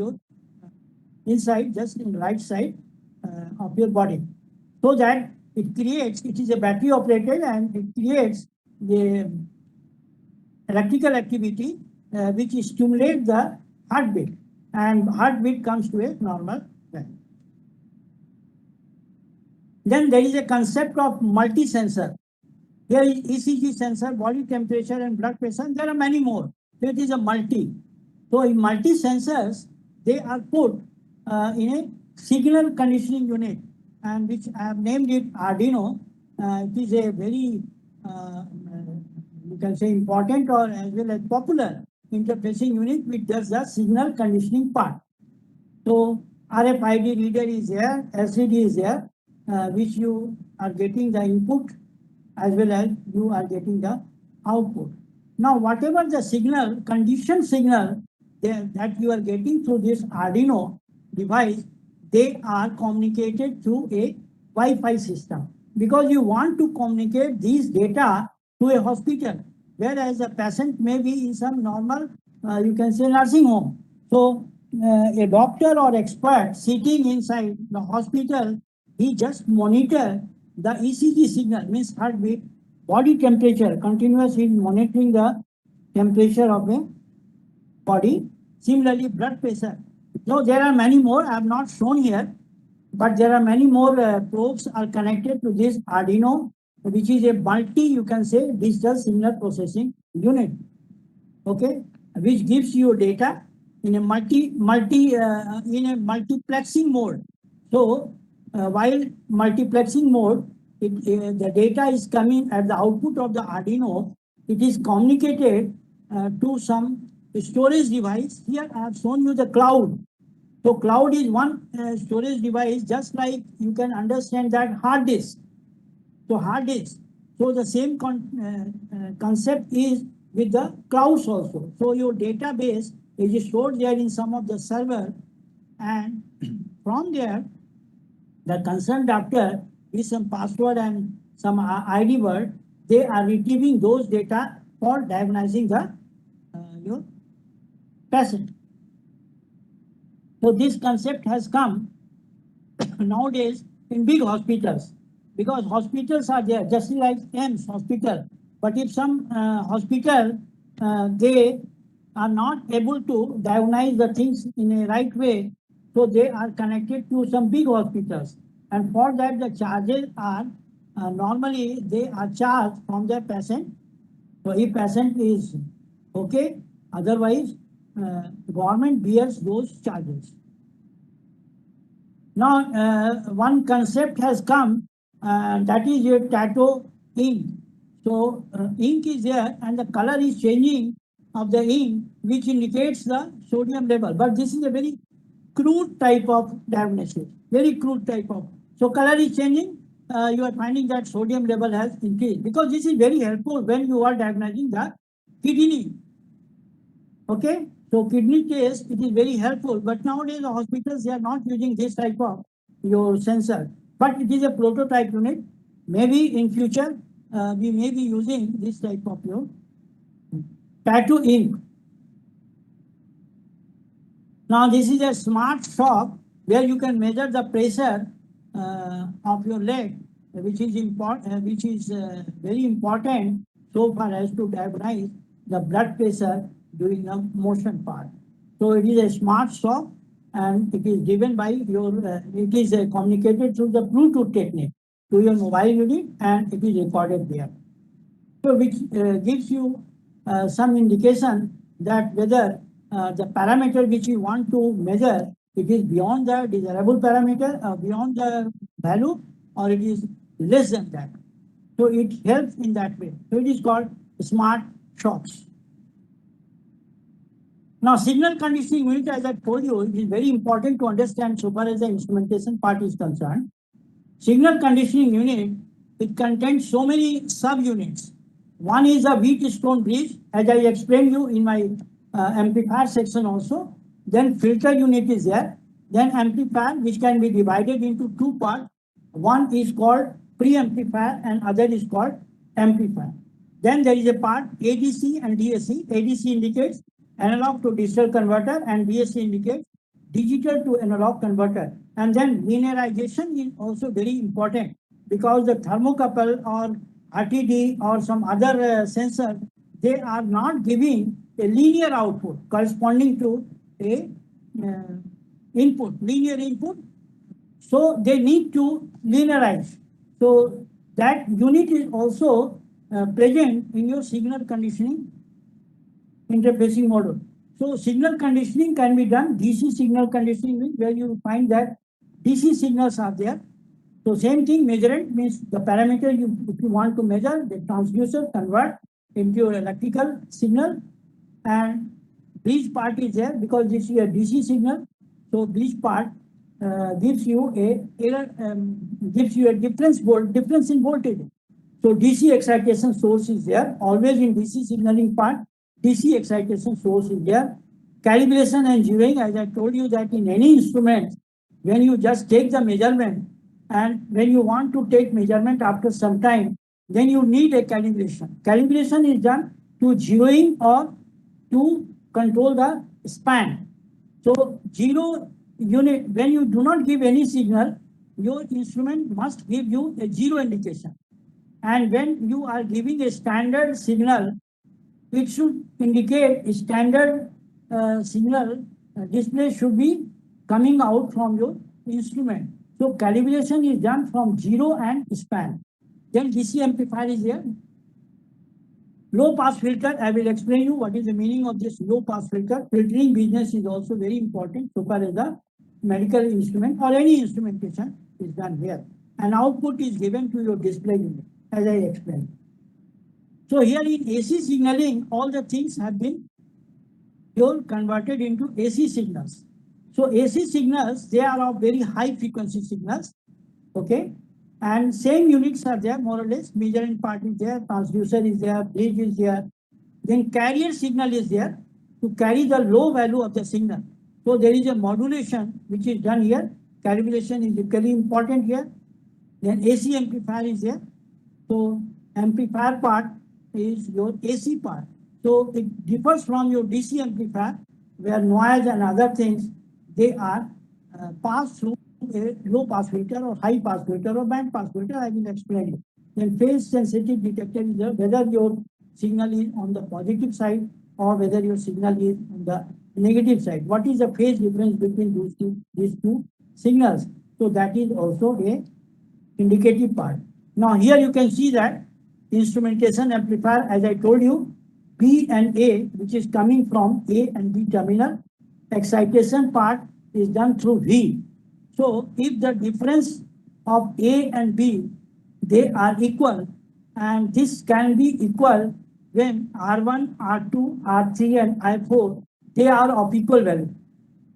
just in the right side of your body, so that it is a battery operated, and it creates the electrical activity which stimulates the heartbeat, and heartbeat comes to a normal value. Then there is a concept of multi-sensor. Here is ECG sensor, body temperature and blood pressure. There are many more. So it is a multi. So in multi-sensors, they are put in a signal conditioning unit, and which I have named it Arduino. It is a very you can say important, or as well as popular interfacing unit which does the signal conditioning part. So RFID reader is there, LCD is there, which you are getting the input as well as you are getting the output. Now whatever the signal, conditioned signal that you are getting through this Arduino device, they are communicated through a Wi-Fi system, because you want to communicate these data to a hospital, whereas a patient may be in some normal, you can say, nursing home. So a doctor or expert sitting inside the hospital, he just monitor the ECG signal, means heartbeat, body temperature, continuously monitoring the temperature of a body. Similarly, blood pressure. So there are many more. I have not shown here, but there are many more probes are connected to this Arduino, which is a multi, you can say, digital signal processing unit. Okay, which gives you data in a multiplexing mode. So while multiplexing mode, the data is coming at the output of the Arduino. It is communicated to some storage device. Here I have shown you the cloud. So cloud is one storage device, just like you can understand that hard disk. So hard disk, So the same concept is with the clouds also. So your database is stored there in some of the server, and from there, the concerned doctor with some password and some ID word, they are retrieving those data for diagnosing the your patient. So this concept has come nowadays in big hospitals, because hospitals are there, just like AIMS hospital. But if some hospital, they are not able to diagnose the things in a right way, so they are connected to some big hospitals. And for that, the charges are, normally they are charged from the patient. So if patient is okay, otherwise, government bears those charges. Now, one concept has come, that is your tattoo ink. So, ink is there and the color is changing of the ink, which indicates the sodium level. But this is a very crude type of diagnosis, very crude type of. So, color is changing, you are finding that sodium level has increased, because this is very helpful when you are diagnosing the kidney. Okay, so kidney test, it is very helpful, but nowadays the hospitals, they are not using this type of your sensor, but it is a prototype unit. Maybe in future, we may be using this type of your tattoo ink. Now this is a smart shop where you can measure the pressure of your leg, which is important, very important so far as to diagnose the blood pressure during the motion part. So it is a smart shop, and it is given by your, it is communicated through the Bluetooth technique to your mobile unit, and it is recorded there. So which gives you some indication that whether the parameter which you want to measure, it is beyond the desirable parameter, beyond the value, or it is less than that. So it helps in that way. So it is called smart shocks. Now, signal conditioning unit, as I told you, it is very important to understand so far as the instrumentation part is concerned. Signal conditioning unit, it contains so many subunits. One is a Wheatstone bridge, as I explained you in my amplifier section also. Then filter unit is there. Then amplifier, which can be divided into two parts. One is called pre-amplifier and other is called amplifier. Then there is a part ADC and DAC. ADC indicates analog to digital converter, and DAC indicates digital to analog converter. And then linearization is also very important, because the thermocouple or RTD or some other sensor, they are not giving a linear output corresponding to a input, linear input. So they need to linearize. So that unit is also present in your signal conditioning interfacing module. So signal conditioning can be done, DC signal conditioning, where you find that DC signals are there. So same thing, measurement means the parameter if you want to measure, the transducer convert into your electrical signal, and bridge part is there because this is a DC signal. So bridge part gives you a difference in voltage. So DC excitation source is there, always in DC signaling part. DC excitation source is there. Calibration and zeroing, as I told you that in any instrument, when you just take the measurement, and when you want to take measurement after some time, then you need a calibration. Calibration is done to zeroing or to control the span. So zero unit, when you do not give any signal, your instrument must give you a zero indication. And when you are giving a standard signal, it should indicate a standard signal display should be coming out from your instrument. So calibration is done from zero and span. Then DC amplifier is there. Low pass filter, I will explain you what is the meaning of this low pass filter. Filtering business is also very important so far as the medical instrument or any instrumentation is done here. And output is given to your display unit, as I explained. So here in AC signaling, all the things have been converted into AC signals. So AC signals, they are of very high frequency signals. Okay. And same units are there more or less. Measuring part is there, transducer is there, bridge is there. Then carrier signal is there to carry the low value of the signal. So there is a modulation which is done here. Calibration is equally important here. Then AC amplifier is there. So amplifier part is your AC part. So it differs from your DC amplifier, where noise and other things, they are passed through a low pass filter or high pass filter or band pass filter. I will explain it. Then phase sensitive detector is there, whether your signal is on the positive side or whether your signal is on the negative side. What is the phase difference between these two signals? So that is also a indicative part. Now here you can see that instrumentation amplifier, as I told you, B and A, which is coming from A and B terminal. Excitation part is done through V. So if the difference of A and B, they are equal, and this can be equal when R1, R2, R3 and I4, they are of equal value.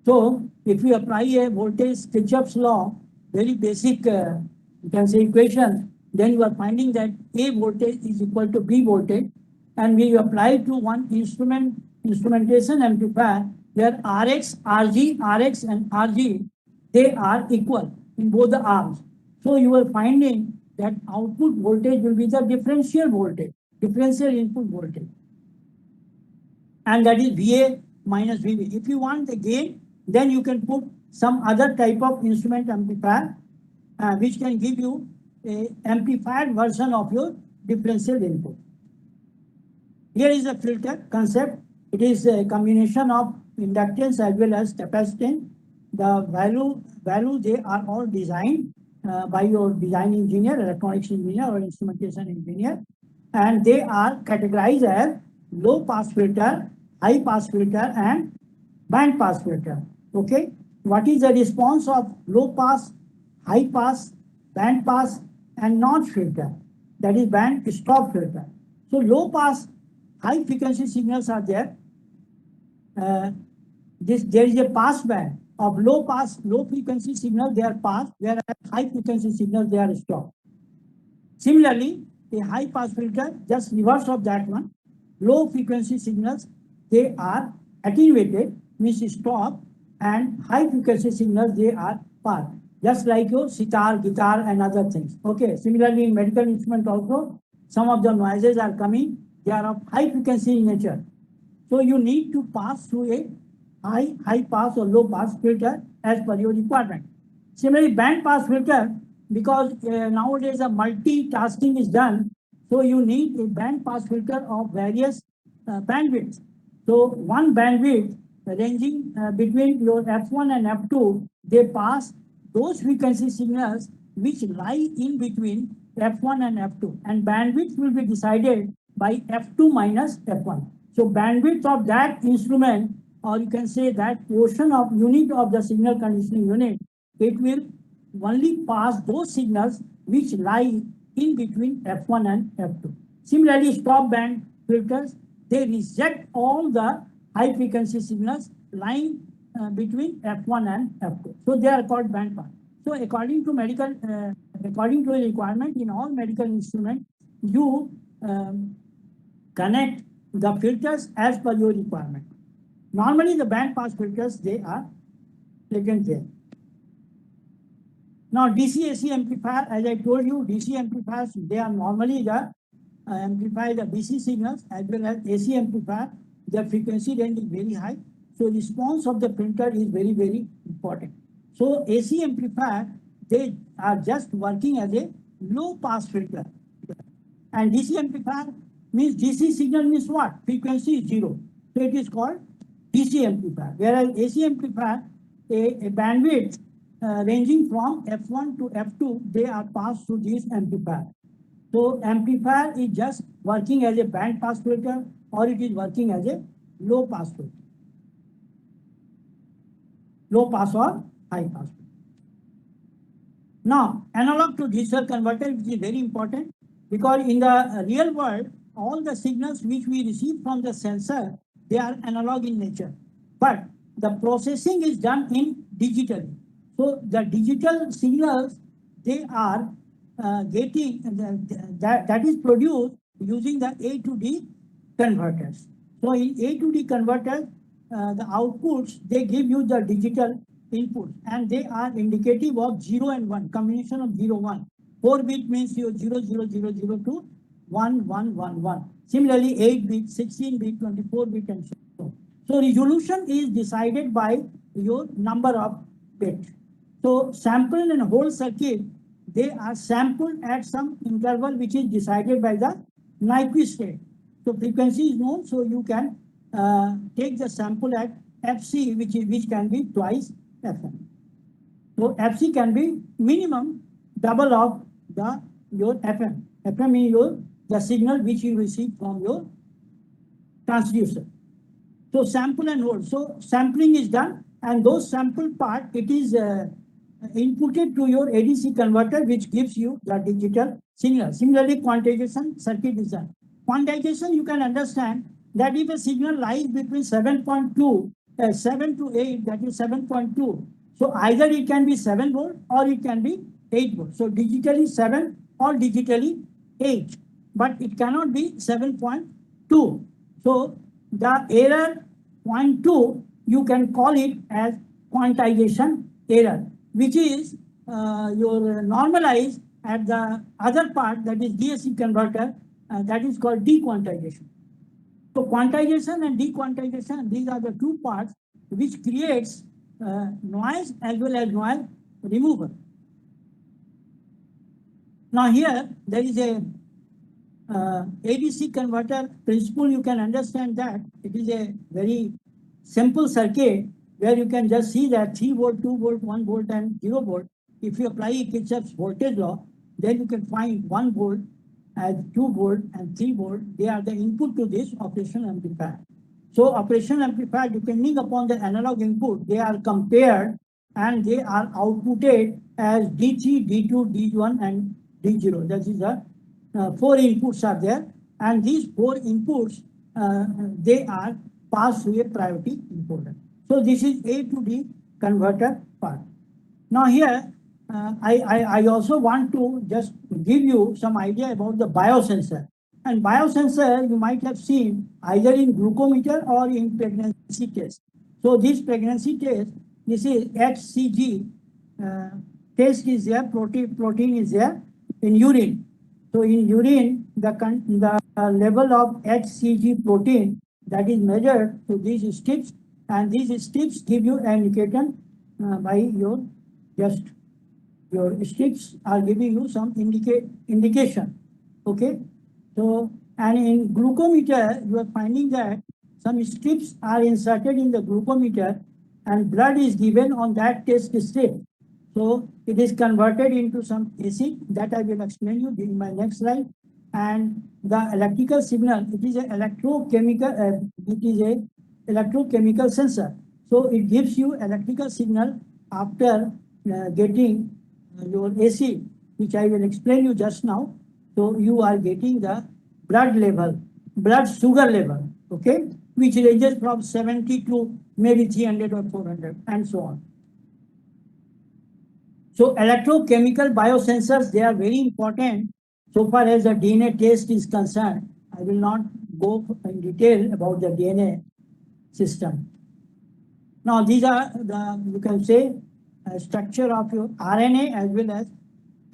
So if you apply a voltage Kirchhoff's law, very basic, you can say equation, then you are finding that A voltage is equal to B voltage, and we apply to one instrumentation amplifier where Rx, Rg, Rx and Rg, they are equal in both the arms. So you are finding that output voltage will be the differential voltage, differential input voltage, and that is VA minus VB. If you want the gain, then you can put some other type of instrument amplifier, which can give you a amplified version of your differential input. Here is a filter concept. It is a combination of inductance as well as capacitance. The value they are all designed by your design engineer, electronics engineer or instrumentation engineer, and they are categorized as low pass filter, high pass filter and band pass filter. Okay, what is the response of low pass, high pass, band pass and notch filter? That is band stop filter. So low pass, high frequency signals are there. There is a pass band of low pass, low frequency signals, they are passed, whereas high frequency signals, they are stopped. Similarly, a high pass filter, just reverse of that one, low frequency signals, they are attenuated, means stop, and high frequency signals, they are passed. Just like your sitar, guitar and other things. Okay, similarly in medical instrument also, some of the noises are coming, they are of high frequency in nature. So you need to pass through a high pass or low pass filter as per your requirement. Similarly, band pass filter, because nowadays a multitasking is done, so you need a band pass filter of various bandwidths. So one bandwidth ranging between your F1 and F2, they pass those frequency signals which lie in between F1 and F2, and bandwidth will be decided by F2 minus F1. So bandwidth of that instrument, or you can say that portion of unit of the signal conditioning unit, it will only pass those signals which lie in between F1 and F2. Similarly, stop band filters, they reject all the high frequency signals lying between F1 and F2. So they are called band pass. So according to according to a requirement in all medical instruments, you connect the filters as per your requirement. Normally the band pass filters, they are taken there. Now DC AC amplifier, as I told you, DC amplifiers, they are normally the amplify the DC signals as well as AC amplifier. Their frequency range is very high. So response of the filter is very, very important. So AC amplifier, they are just working as a low pass filter. And DC amplifier means DC signal means what? Frequency is 0. So it is called DC amplifier. Whereas AC amplifier, a bandwidth ranging from F1 to F2, they are passed through this amplifier. So amplifier is just working as a band pass filter, or it is working as a low pass filter. Low pass or high pass filter. Now, analog to digital converter, which is very important, because in the real world, all the signals which we receive from the sensor, they are analog in nature. But the processing is done in digital. So the digital signals, they are getting that is produced using the A to D converters. So in A to D converters, the outputs, they give you the digital inputs, and they are indicative of 0 and 1, combination of 0, 1. 4-bit means your 0, 0, 0, 0 to 1, 1, 1, 1. Similarly, 8-bit, 16-bit, 24-bit, and so on. So resolution is decided by your number of bits. So sample and whole circuit, they are sampled at some interval which is decided by the Nyquist state. So frequency is known, so you can take the sample at FC, which can be twice FM. So FC can be minimum double of your FM. FM is the signal which you receive from your transducer. So sample and hold. So sampling is done, and those sample part, it is inputted to your ADC converter, which gives you the digital signal. Similarly, quantization circuit is done. Quantization, you can understand that if a signal lies between 7.2, 7 to 8, that is 7.2. So either it can be 7 volt or it can be 8 volt. So digitally 7 or digitally 8, but it cannot be 7.2. So the error 0.2, you can call it as quantization error, which is your normalized at the other part, that is DAC converter, that is called dequantization. So quantization and dequantization, these are the two parts which creates noise as well as noise removal. Now here there is a ADC converter principle. You can understand that it is a very simple circuit where you can just see that 3 volt, 2 volt, 1 volt, and 0 volt. If you apply Kirchhoff's voltage law, then you can find 1 volt as 2 volt and 3 volt. They are the input to this operational amplifier. So operational amplifier, depending upon the analog input, they are compared and they are outputted as D3, D2, D1, and D0. That is the 4 inputs are there, and these 4 inputs, they are passed through a priority encoder. So this is A to D converter part. Now here, I also want to just give you some idea about the biosensor. And biosensor, you might have seen either in glucometer or in pregnancy test. So this pregnancy test, this is HCG test is there, protein is there in urine. So in urine, the level of HCG protein that is measured to these strips, and these strips give you an indication by your strips are giving you some indication. Okay. So, and in glucometer, you are finding that some strips are inserted in the glucometer and blood is given on that test strip. So it is converted into some acid that I will explain you in my next slide. And the electrical signal, it is an electrochemical sensor. So it gives you electrical signal after getting your acid, which I will explain you just now. So you are getting the blood level, blood sugar level, okay, which ranges from 70 to maybe 300 or 400 and so on. So electrochemical biosensors, they are very important so far as the DNA test is concerned. I will not go in detail about the DNA system. Now these are the, you can say, structure of your RNA as well as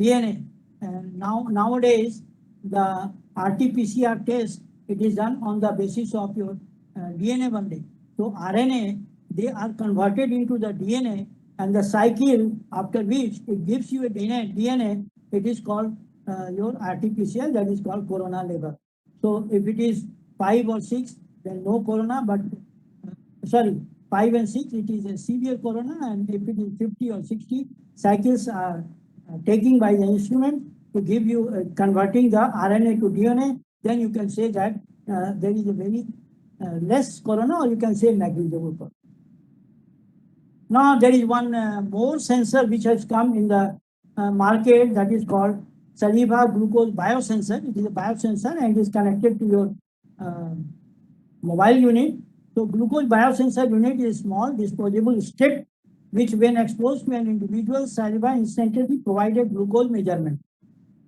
DNA. And nowadays, the RT-PCR test, it is done on the basis of your DNA only. So RNA, they are converted into the DNA, and the cycle after which it gives you a DNA, it is called your RT-PCR, that is called corona level. So if it is 5 or 6, then no corona, but 5 and 6, it is a severe corona, and if it is 50 or 60, cycles are taking by the instrument to give you, converting the RNA to DNA, then you can say that there is a very less corona, or you can say negligible corona. Now there is one more sensor which has come in the market, that is called saliva glucose biosensor. It is a biosensor and is connected to your mobile unit. So glucose biosensor unit is a small disposable strip which, when exposed to an individual's saliva, instantly provided glucose measurement.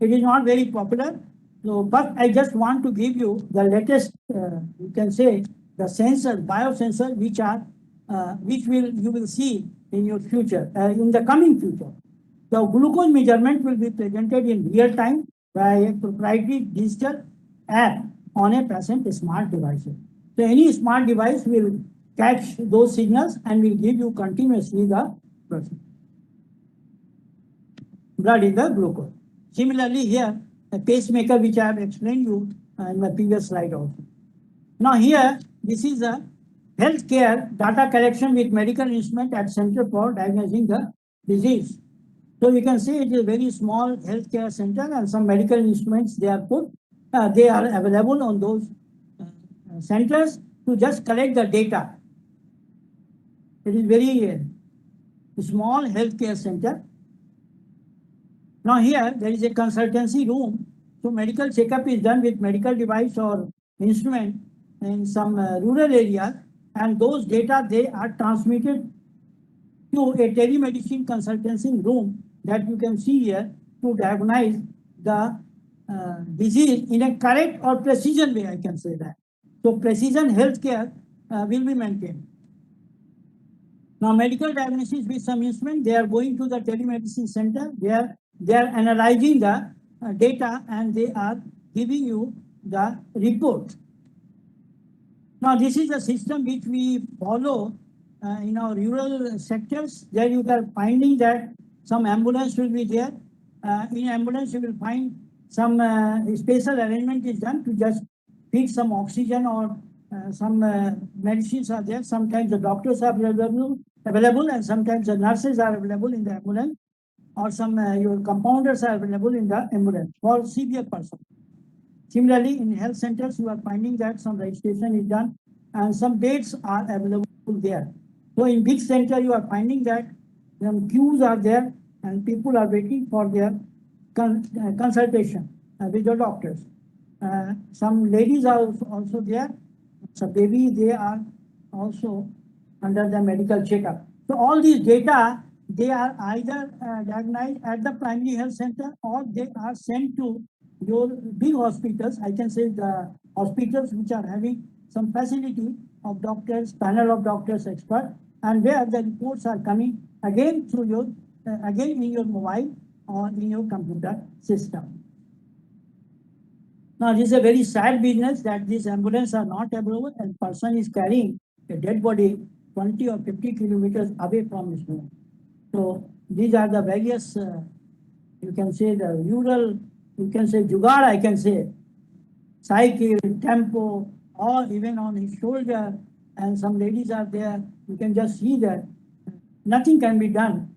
It is not very popular. So, but I just want to give you the latest, you can say, the sensors, biosensors, which you will see in your future, in the coming future. The glucose measurement will be presented in real time by a proprietary digital app on a patient smart device. So any smart device will catch those signals and will give you continuously the blood in the glucose. Similarly here, the pacemaker which I have explained you in the previous slide also. Now here, this is a healthcare data collection with medical instrument at Center for Diagnosing the Disease. So you can see it is a very small healthcare center and some medical instruments they are available on those centers to just collect the data. It is very small healthcare center. Now here there is a consultancy room. So medical checkup is done with medical device or instrument in some rural areas, and those data they are transmitted to a telemedicine consultancy room that you can see here to diagnose the disease in a correct or precision way, I can say that. So precision healthcare will be maintained. Now medical diagnosis with some instrument, they are going to the telemedicine center, they are analyzing the data and they are giving you the report. Now this is a system which we follow in our rural sectors. There you are finding that some ambulance will be there. In ambulance you will find some special arrangement is done to just feed some oxygen or some medicines are there. Sometimes the doctors are available and sometimes the nurses are available in the ambulance, or some your compounders are available in the ambulance for severe person. Similarly, in health centers, you are finding that some registration is done and some beds are available there. So in big center, you are finding that some queues are there and people are waiting for their consultation with the doctors. Some ladies are also there. So baby, they are also under the medical checkup. So all these data, they are either diagnosed at the primary health center or they are sent to your big hospitals. I can say the hospitals which are having some facility of doctors, panel of doctors, expert, and where the reports are coming again through your, again in your mobile or in your computer system. Now, this is a very sad business that these ambulances are not available and person is carrying a dead body 20 or 50 kilometers away from his home. So these are the various, you can say the rural, you can say jugaad, I can say, cycle, tempo, or even on his shoulder, and some ladies are there, you can just see that nothing can be done.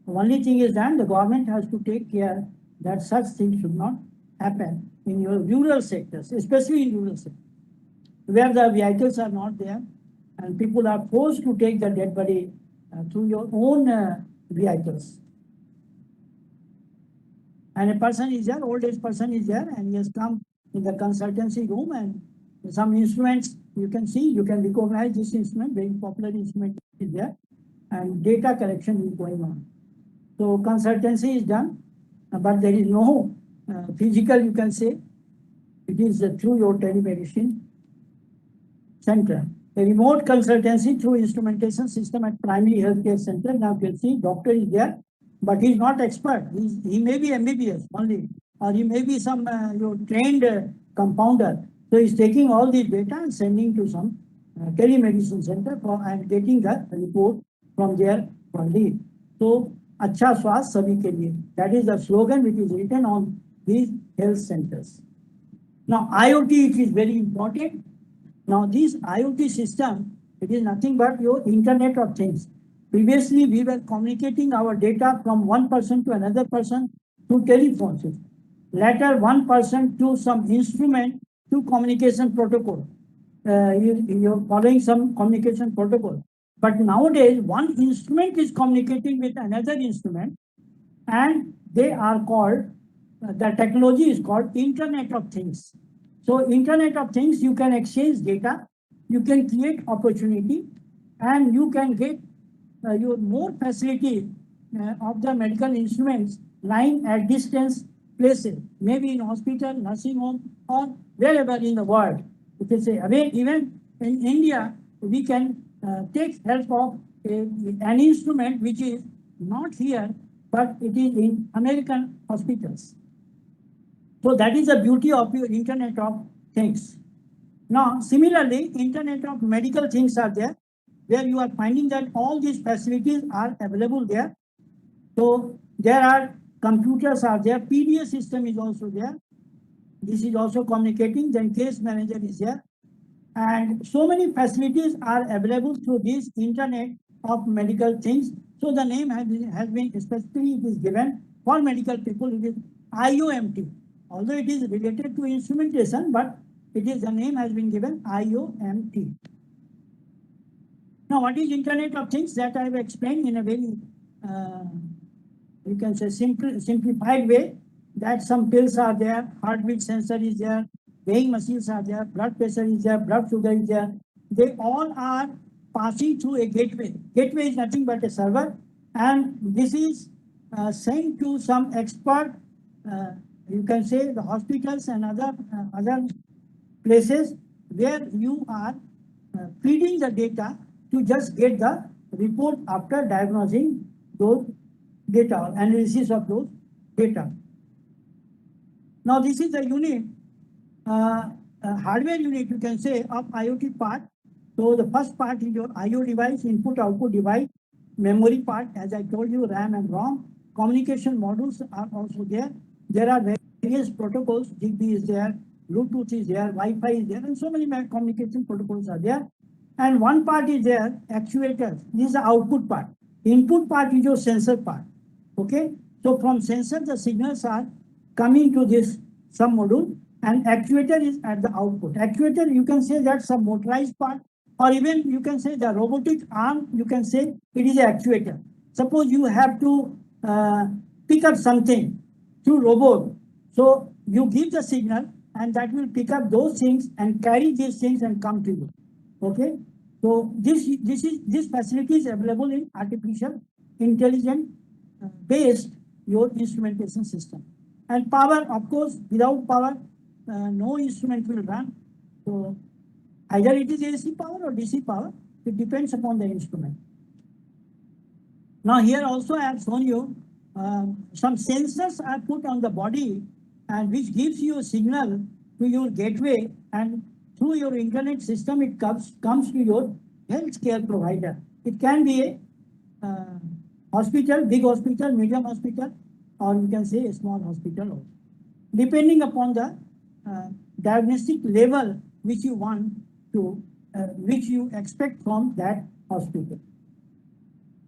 Only thing is that the government has to take care that such things should not happen in your rural sectors, especially in rural sectors, where the vehicles are not there and people are forced to take the dead body through your own vehicles. And a person is there, old age person is there, and he has come in the consultancy room and some instruments you can see, you can recognize this instrument, very popular instrument is there, and data collection is going on. So consultancy is done, but there is no physical, you can say, it is through your telemedicine center. A remote consultancy through instrumentation system at primary healthcare center. Now you can see doctor is there, but he is not expert. He may be MBBS only, or he may be some your trained compounder. So he's taking all these data and sending to some telemedicine center for and getting the report from there only. So अच्छा स्वास्थ्य सभी के लिए. That is the slogan which is written on these health centers. Now IoT, it is very important. Now this IoT system, it is nothing but your Internet of Things. Previously, we were communicating our data from one person to another person through telephone system. Later, one person to some instrument to communication protocol. You're following some communication protocol. But nowadays, one instrument is communicating with another instrument, and they are called, the technology is called Internet of Things. So Internet of Things, you can exchange data, you can create opportunity, and you can get your more facility of the medical instruments lying at distance places, maybe in hospital, nursing home, or wherever in the world. You can say, even in India, we can take help of an instrument which is not here, but it is in American hospitals. So that is the beauty of your Internet of Things. Now, similarly, Internet of Medical Things are there, where you are finding that all these facilities are available there. So there are computers are there, PDA system is also there. This is also communicating, then case manager is there. And so many facilities are available through this Internet of Medical Things. So the name has been specifically it is given for medical people, it is IOMT. Although it is related to instrumentation, but it is the name has been given IOMT. Now, what is Internet of Things? That I have explained in a very, you can say simplified way, that some pills are there, heartbeat sensor is there, weighing machines are there, blood pressure is there, blood sugar is there. They all are passing through a gateway. Gateway is nothing but a server, and this is sent to some expert, you can say the hospitals and other places where you are feeding the data to just get the report after diagnosing those data, analysis of those data. Now, this is the unit, hardware unit, you can say, of IoT part. So the first part is your IO device, input output device, memory part, as I told you, RAM and ROM. Communication modules are also there. There are various protocols, ZigBee is there, Bluetooth is there, Wi-Fi is there, and so many communication protocols are there. And one part is there, actuators. This is the output part. Input part is your sensor part. Okay. So from sensor, the signals are coming to this sub module, and actuator is at the output. Actuator, you can say that's a motorized part, or even you can say the robotic arm, you can say it is an actuator. Suppose you have to pick up something through robot. So you give the signal, and that will pick up those things and carry these things and come to you. Okay. So this facility is available in artificial intelligence based your instrumentation system. And power, of course, without power, no instrument will run. So either it is AC power or DC power. It depends upon the instrument. Now here also I have shown you some sensors are put on the body, and which gives you a signal to your gateway, and through your internet system it comes to your healthcare provider. It can be a hospital, big hospital, medium hospital, or you can say a small hospital also, depending upon the diagnostic level which you want to, which you expect from that hospital.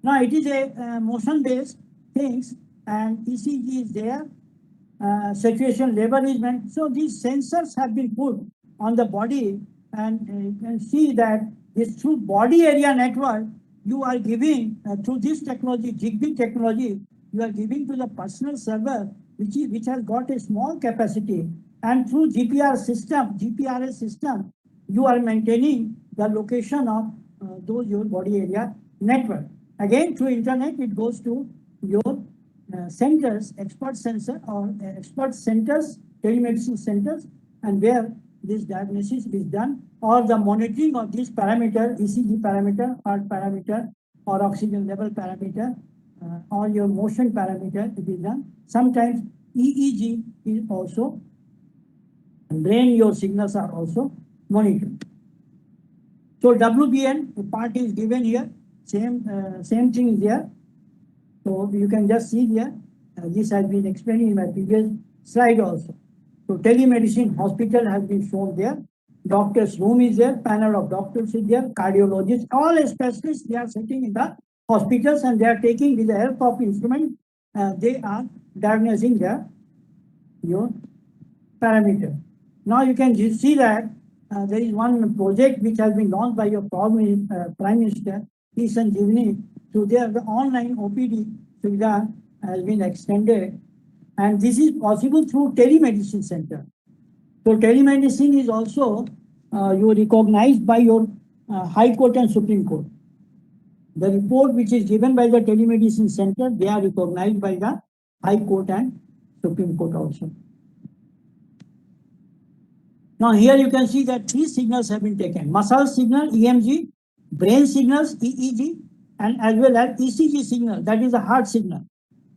Now it is a motion-based things, and ECG is there, saturation level is meant. So these sensors have been put on the body, and you can see that this through body area network, you are giving through this technology, ZigBee technology, you are giving to the personal server, which has got a small capacity, and through GPRS system, you are maintaining the location of those your body area network. Again, through internet, it goes to your centers, expert sensor or expert centers, telemedicine centers, and where this diagnosis is done, or the monitoring of this parameter, ECG parameter, heart parameter, or oxygen level parameter, or your motion parameter, it is done. Sometimes EEG is also, brain, your signals are also monitored. So WBN, the part is given here, same thing is there. So you can just see here, this has been explained in my previous slide also. So telemedicine hospital has been shown there. Doctor's room is there, panel of doctors is there, cardiologists, all specialists, they are sitting in the hospitals, and they are taking with the help of instrument, they are diagnosing your parameter. Now you can see that there is one project which has been launched by your Prime Minister, eSanjeevani. So there the online OPD suvidha has been extended, and this is possible through telemedicine center. So telemedicine is also you recognized by your High Court and Supreme Court. The report which is given by the telemedicine center, they are recognized by the High Court and Supreme Court also. Now here you can see that three signals have been taken: muscle signal EMG, brain signals EEG, and as well as ECG signal, that is the heart signal.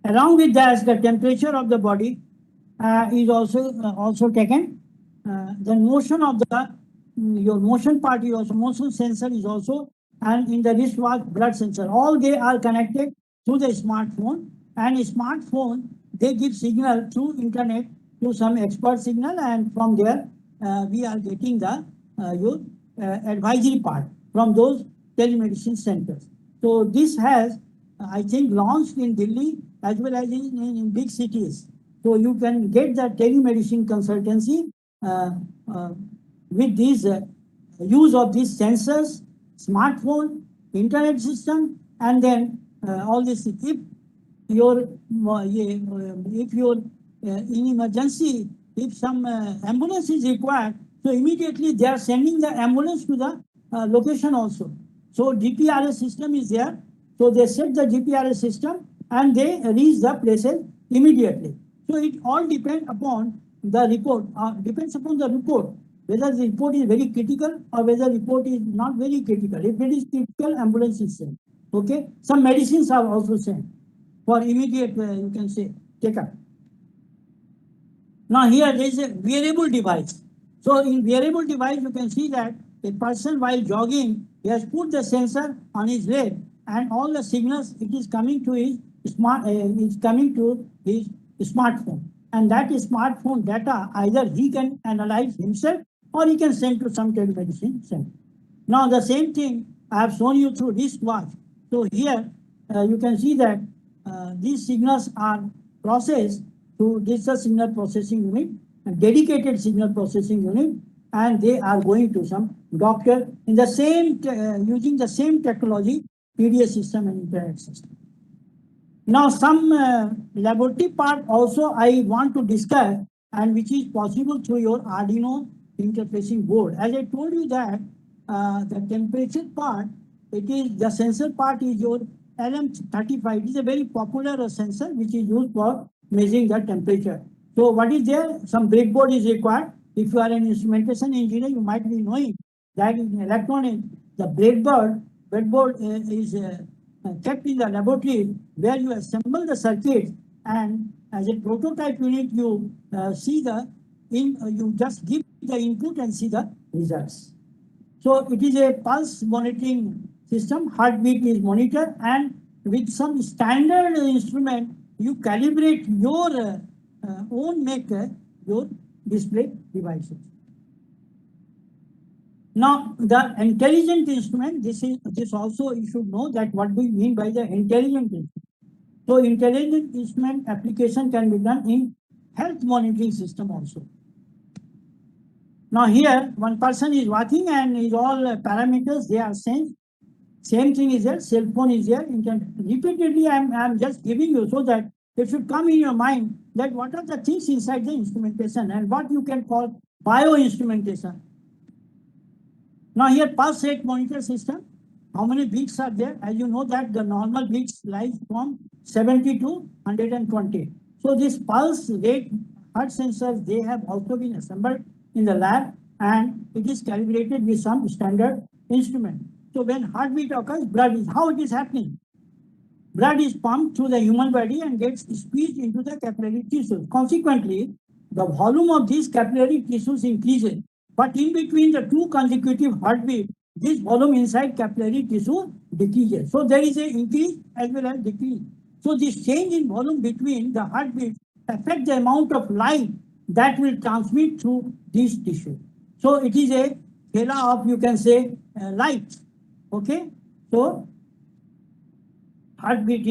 Along with that, the temperature of the body is also taken. The motion of the your motion part is also, motion sensor is also, and in the wristwatch blood sensor. All they are connected through the smartphone, and smartphone they give signal through internet to some expert signal, and from there we are getting the your advisory part from those telemedicine centers. So this has, I think, launched in Delhi as well as in big cities. So you can get the telemedicine consultancy with these use of these sensors, smartphone, internet system, and then all this. If your in emergency, if some ambulance is required, so immediately they are sending the ambulance to the location also. So GPRS system is there. So they set the GPRS system and they reach the places immediately. So it all depends upon the report, whether the report is very critical or whether the report is not very critical. If it is critical, ambulance is sent. Okay. Some medicines are also sent for immediate, you can say, take up. Now here there is a wearable device. So in wearable device, you can see that a person while jogging, he has put the sensor on his leg, and all the signals it is coming to his smartphone, and that smartphone data either he can analyze himself or he can send to some telemedicine center. Now the same thing I have shown you through wristwatch. So here you can see that these signals are processed through digital signal processing unit, a dedicated signal processing unit, and they are going to some doctor in the same using the same technology, PDA system and internet system. Now some laboratory part also I want to discuss, and which is possible through your Arduino interfacing board. As I told you that the temperature part, it is the sensor part is your LM35. It is a very popular sensor which is used for measuring the temperature. So what is there? Some breadboard is required. If you are an instrumentation engineer, you might be knowing that in electronics, the breadboard is kept in the laboratory where you assemble the circuit, and as a prototype unit, you you just give the input and see the results. So it is a pulse monitoring system. Heartbeat is monitored, and with some standard instrument, you calibrate your own your display devices. Now the intelligent instrument, this also you should know that what we mean by the intelligent instrument. So intelligent instrument application can be done in health monitoring system also. Now here one person is watching and is all parameters they are sent. Same thing is there, cell phone is there. Repeatedly I am just giving you so that it should come in your mind that what are the things inside the instrumentation and what you can call bioinstrumentation. Now here pulse rate monitor system, how many beats are there? As you know that the normal beats lies from 70 to 120. So this pulse rate heart sensors, they have also been assembled in the lab, and it is calibrated with some standard instrument. So when heartbeat occurs, how it is happening? Blood is pumped through the human body and gets squeezed into the capillary tissues. Consequently, the volume of these capillary tissues increases, but in between the two consecutive heartbeats, this volume inside capillary tissue decreases. So there is an increase as well as decrease. So this change in volume between the heartbeats affects the amount of light that will transmit through these tissues. So it is a thela of, you can say, light. Okay. So heartbeat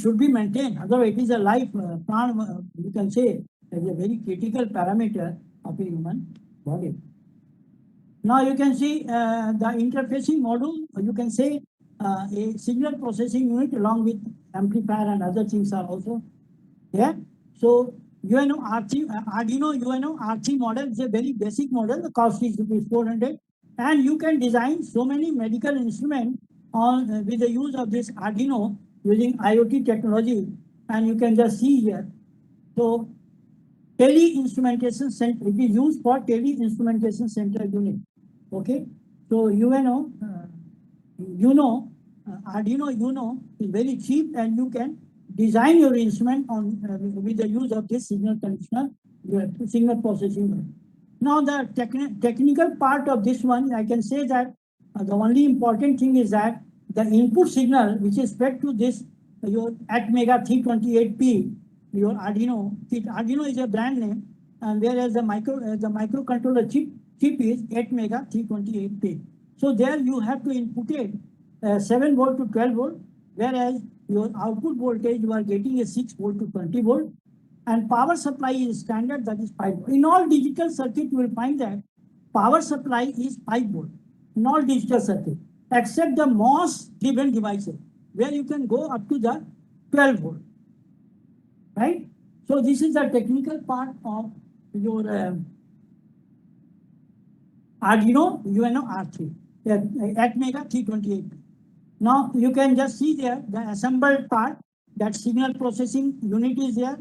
should be maintained. Otherwise, it is a life you can say, as a very critical parameter of a human body. Now you can see the interfacing module. You can say a signal processing unit along with amplifier and other things are also there. So Arduino UNO RT model is a very basic model. The cost is ₹400, and you can design so many medical instruments with the use of this Arduino using IoT technology. And you can just see here So tele-instrumentation center, it is used for tele-instrumentation center unit. Okay, so Arduino Uno is very cheap and you can design your instrument on with the use of this signal conditioner, signal processing unit. Now the technical part of this one, I can say that the only important thing is that the input signal which is fed to this your Atmega 328P, your Arduino is a brand name, and whereas the microcontroller chip is Atmega 328P. So there you have to input it 7 volt to 12 volt, whereas your output voltage you are getting a 6 volt to 20 volt, and power supply is standard, that is 5 volt. In all digital circuit, you will find that power supply is 5 volt in all digital circuit, except the MOS driven devices, where you can go up to the 12 volt, right? So this is the technical part of your Arduino UNO R3 Atmega 328. Now you can just see there the assembled part, that signal processing unit is there,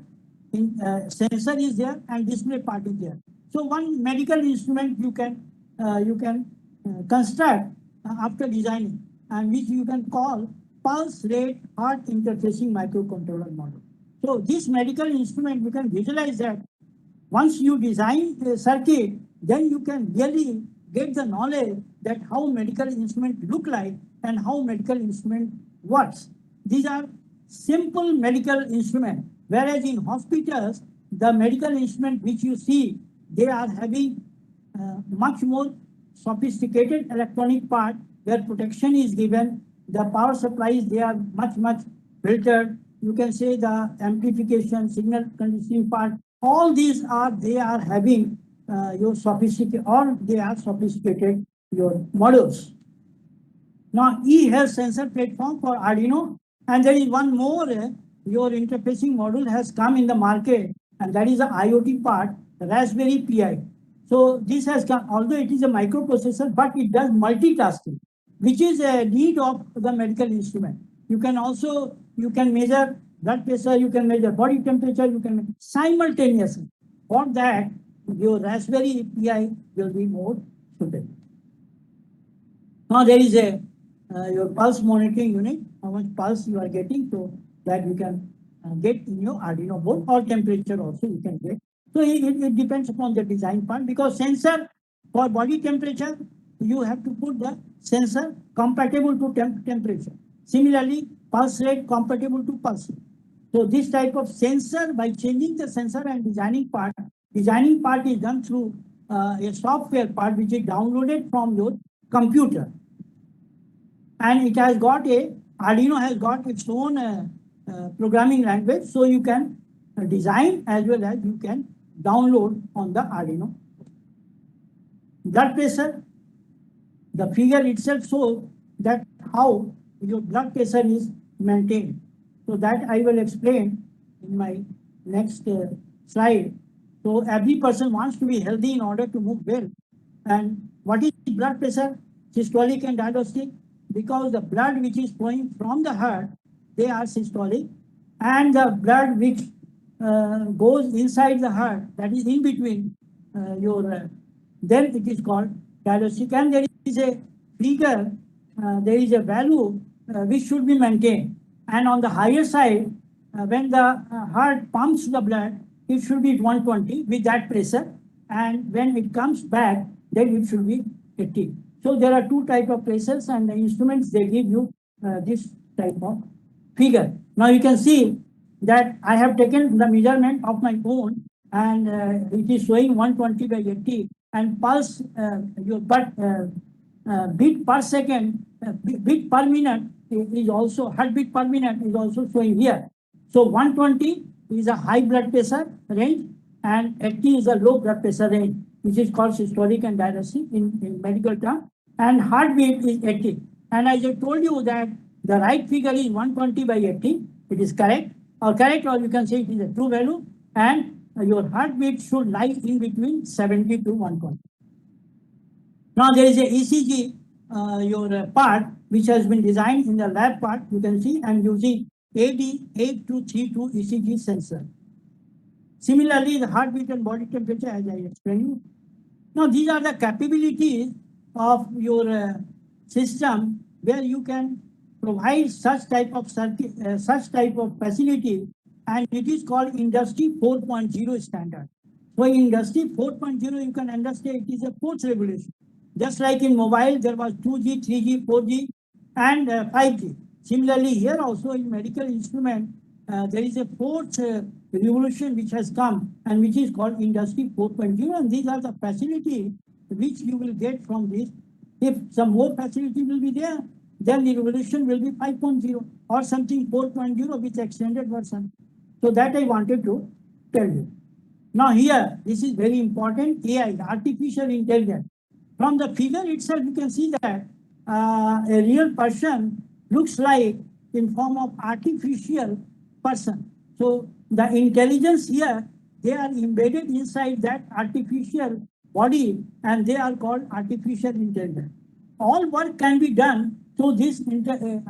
sensor is there, and display part is there. So one medical instrument you can construct after designing, and which you can call pulse rate heart interfacing microcontroller model. So this medical instrument, you can visualize that once you design a circuit, then you can really get the knowledge that how medical instrument look like and how medical instrument works. These are simple medical instrument, whereas in hospitals, the medical instrument which you see, they are having much more sophisticated electronic part where protection is given. The power supplies, they are much filtered. You can say the amplification, signal conditioning part, all these they are having your sophisticated, or they are sophisticated your models. Now E-health sensor platform for Arduino, and there is one more, your interfacing module has come in the market, and that is the IoT part, Raspberry Pi. So this has come, although it is a microprocessor, but it does multitasking, which is a need of the medical instrument. You can measure blood pressure, you can measure body temperature, you can simultaneously. For that, your Raspberry Pi will be more suitable. Now there is your pulse monitoring unit, how much pulse you are getting, so that you can get in your Arduino board, or temperature also you can get. So it depends upon the design part, because sensor for body temperature, you have to put the sensor compatible to temperature. Similarly, pulse rate compatible to pulse rate. So this type of sensor, by changing the sensor and designing part is done through a software part which is downloaded from your computer. And it has got Arduino has got its own programming language, so you can design as well as you can download on the Arduino. Blood pressure, the figure itself shows that how your blood pressure is maintained. So that I will explain in my next slide. So every person wants to be healthy in order to move well. And what is blood pressure? Systolic and diastolic, because the blood which is flowing from the heart, they are systolic, and the blood which goes inside the heart, that is in between then it is called diastolic. And there is a figure, there is a value which should be maintained. And on the higher side, when the heart pumps the blood, it should be 120 with that pressure, and when it comes back, then it should be 80. So there are two types of pressures, and the instruments, they give you this type of figure. Now you can see that I have taken the measurement of my own, and it is showing 120 by 80, and pulse, your beat per second, beat per minute is also, heartbeat per minute is also showing here. So 120 is a high blood pressure range, and 80 is a low blood pressure range, which is called systolic and diastolic in medical term. And heartbeat is 80. And as I told you that the right figure is 120 by 80. It is correct, or you can say it is a true value. And your heartbeat should lie in between 70 to 120. Now there is a ECG, your part, which has been designed in the lab part. You can see I'm using AD8232 ECG sensor. Similarly, the heartbeat and body temperature, as I explained you. Now, these are the capabilities of your system where you can provide such type of circuit, such type of facility, and it is called Industry 4.0 standard. So, in Industry 4.0, you can understand it is a fourth revolution. Just like in mobile, there was 2G, 3G, 4G, and 5G. Similarly, here also in medical instrument, there is a fourth revolution which has come and which is called Industry 4.0, and these are the facility which you will get from this. If some more facility will be there, then the revolution will be 5.0 or something 4.0 with extended version. So that I wanted to tell you. Now here, this is very important, AI, artificial intelligence. From the figure itself, you can see that a real person looks like in form of artificial person. So the intelligence here, they are embedded inside that artificial body and they are called artificial intelligence. All work can be done through this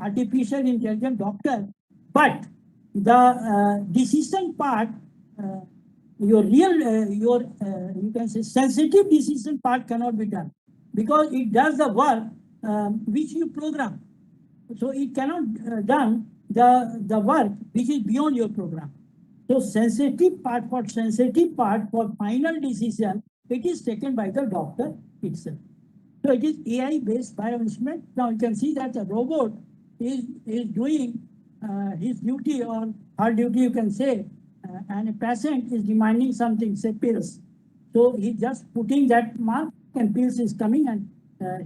artificial intelligent doctor, but the decision part, your real, you can say sensitive decision part cannot be done because it does the work which you program. So it cannot done the work which is beyond your program. So sensitive part for final decision, it is taken by the doctor itself. So it is AI based bioinstrument. Now you can see that the robot is doing his duty or her duty, you can say, and a patient is demanding something, say pills. So he's just putting that mark and pills is coming and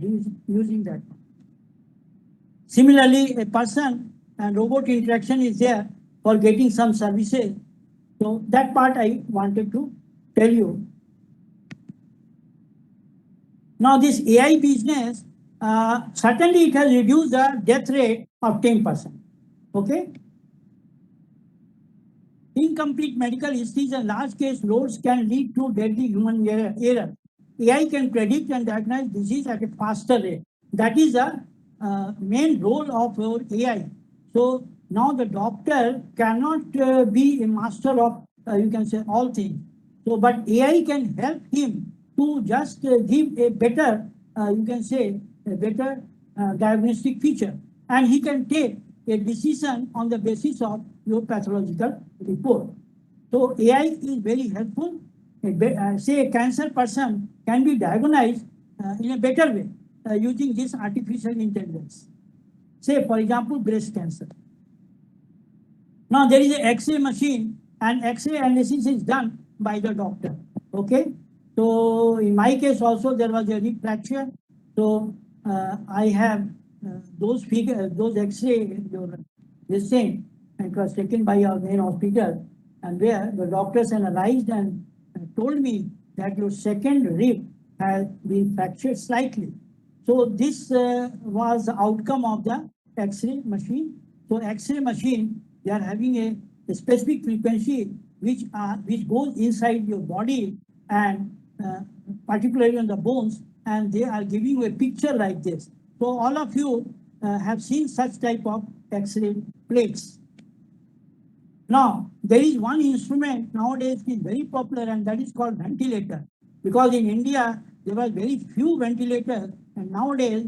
he is using that. Similarly, a person and robot interaction is there for getting some services. So that part I wanted to tell you. Now this AI business, certainly it has reduced the death rate of 10%. Okay. Incomplete medical histories and large case loads can lead to deadly human error. AI can predict and diagnose disease at a faster rate. That is the main role of our AI. So now the doctor cannot be a master of, you can say, all things. So, but AI can help him to just give a better, you can say, a better diagnostic feature. And he can take a decision on the basis of your pathological report. So AI is very helpful. Say a cancer person can be diagnosed in a better way using this artificial intelligence. Say, for example, breast cancer. Now there is an X-ray machine and X-ray analysis is done by the doctor. Okay. So in my case also there was a rib fracture. So I have those figures, those X-ray, this thing, and it was taken by our main hospital, and where the doctors analyzed and told me that your second rib has been fractured slightly. So this was the outcome of the X-ray machine. So X-ray machine, they are having a specific frequency which goes inside your body and particularly on the bones, and they are giving you a picture like this. So all of you have seen such type of X-ray plates. Now, there is one instrument nowadays is very popular and that is called ventilator. Because in India, there were very few ventilators, and nowadays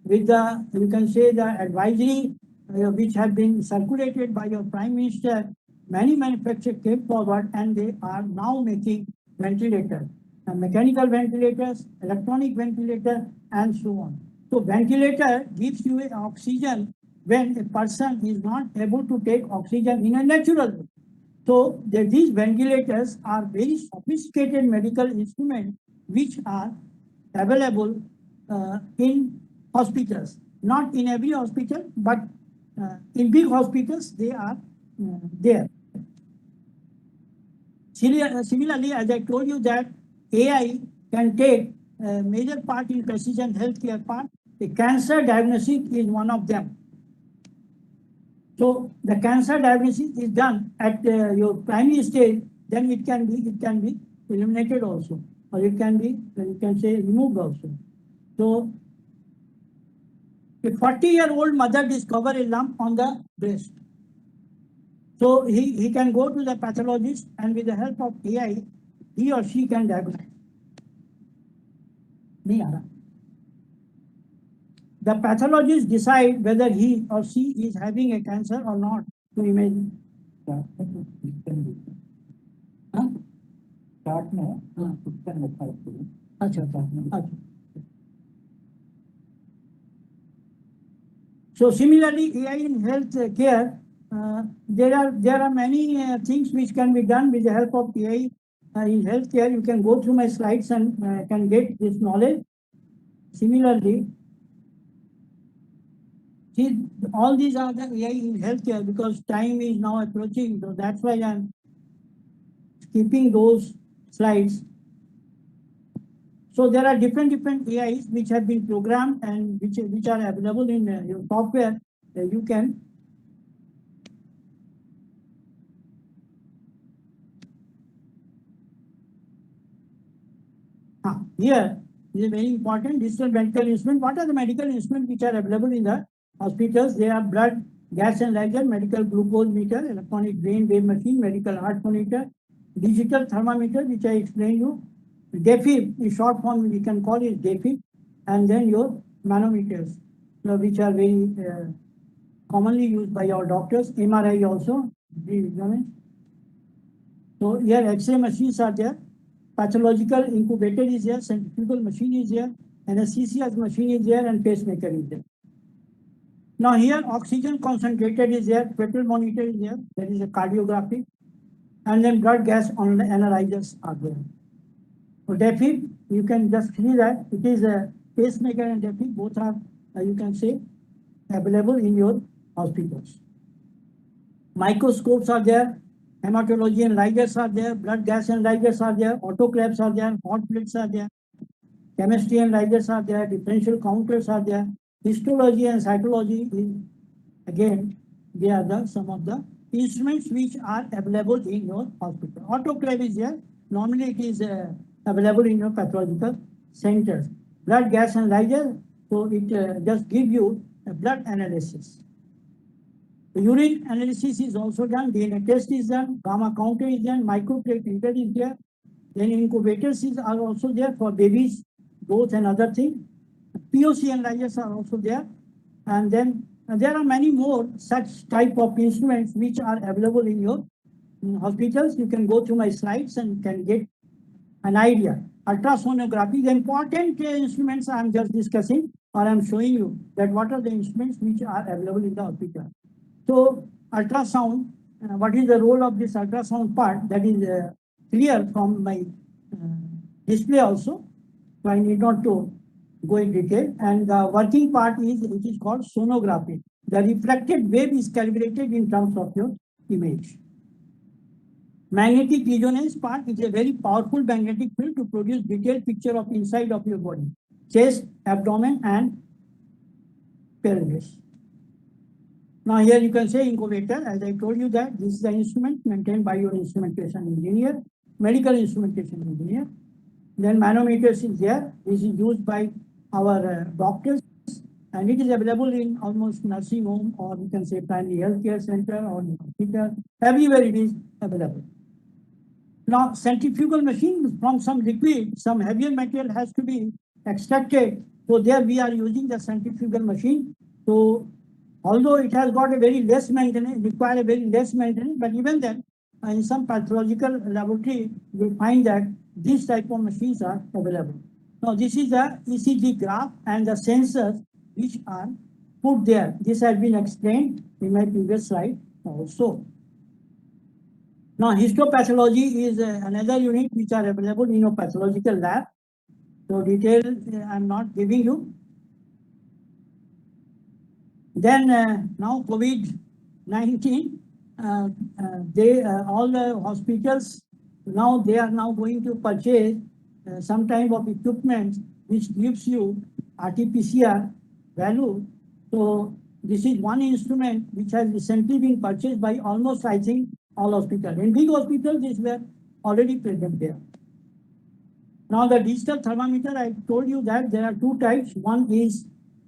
with the, you can say, the advisory which have been circulated by your Prime Minister, many manufacturers came forward and they are now making ventilators. Mechanical ventilators, electronic ventilator, and so on. So ventilator gives you oxygen when a person is not able to take oxygen in a natural way. So these ventilators are very sophisticated medical instruments which are available in hospitals. Not in every hospital, but in big hospitals they are there. Similarly, as I told you that AI can take a major part in precision healthcare part. The cancer diagnosis is one of them. So the cancer diagnosis is done at your primary stage, then it can be eliminated also, or it can be, you can say, removed also. So a 40-year-old mother discovered a lump on the breast. So he can go to the pathologist and with the help of AI, he or she can diagnose. नहीं आ रहा. The pathologist decide whether he or she is having a cancer or not to imagine. हाँ? Chart में हाँ. उत्तर लिखा है अच्छा अच्छा. So similarly, AI in health care, there are many things which can be done with the help of AI in healthcare. You can go through my slides and can get this knowledge. Similarly, see, all these are the AI in healthcare because time is now approaching. So that's why I'm skipping those slides. So there are different AIs which have been programmed and which are available in your software. You can here is a very important digital medical instrument. What are the medical instruments which are available in the hospitals? They are blood, gas analyzer, medical glucose meter, electronic brain wave machine, medical heart monitor, digital thermometer, which I explained you. DEFib, in short form, we can call it DEFib, and then your manometers, which are very commonly used by our doctors. MRI also. So here X-ray machines are there. Pathological incubator is there, centrifugal machine is there, anesthesia machine is there, and pacemaker is there. Now here oxygen concentrator is there, fetal monitor is there, there is a cardiography, and then blood gas analyzers are there. So DEFib, you can just see that it is a pacemaker and DEFib, both are, you can say, available in your hospitals. Microscopes are there, hematology analyzers are there, blood gas analyzers are there, autoclaves are there, hot plates are there, chemistry analyzers are there, differential counters are there, histology and cytology is, again, they are some of the instruments which are available in your hospital. Autoclave is there, normally it is available in your pathological centers. Blood gas analyzer, so it just gives you a blood analysis. The urine analysis is also done, DNA test is done, gamma counter is done, microplate reader is there, then incubators are also there for babies, growth and other things. POC analyzers are also there, and then there are many more such type of instruments which are available in your hospitals. You can go through my slides and can get an idea. Ultrasonography, the important instruments I am just discussing, or I am showing you that what are the instruments which are available in the hospital. So ultrasound, what is the role of this ultrasound part? That is clear from my display also. So I need not to go in detail. And the working part is, it is called sonography. The reflected wave is calibrated in terms of your image. Magnetic resonance part is a very powerful magnetic field to produce detailed picture of inside of your body, chest, abdomen, and pelvis. Now here you can say incubator, as I told you that this is the instrument maintained by your instrumentation engineer, medical instrumentation engineer. Then manometers is there. This is used by our doctors, and it is available in almost nursing home, or you can say primary healthcare center or hospital. Everywhere it is available. Now centrifugal machine, from some liquid, some heavier material has to be extracted. So there we are using the centrifugal machine. So although it has got a very less maintenance, require a very less maintenance, but even then, in some pathological laboratory, we find that these type of machines are available. Now this is the ECG graph and the sensors which are put there. This has been explained in my previous slide also. Now histopathology is another unit which are available in your pathological lab. So detail I'm not giving you. Then now COVID-19, all the hospitals now they are now going to purchase some type of equipment which gives you RT-PCR value. So this is one instrument which has recently been purchased by almost, I think, all hospitals. In big hospitals, these were already present there. Now the digital thermometer, I told you that there are two types. One is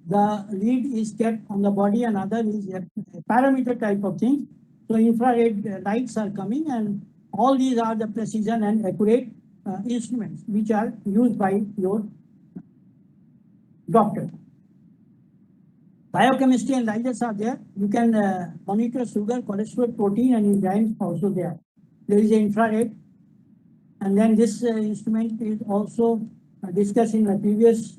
the lead is kept on the body, and other is a parameter type of thing. So infrared lights are coming, and all these are the precision and accurate instruments which are used by your doctor. Biochemistry and analyzers are there. You can monitor sugar, cholesterol, protein, and enzymes also there. There is an infrared, and then this instrument is also discussed in the previous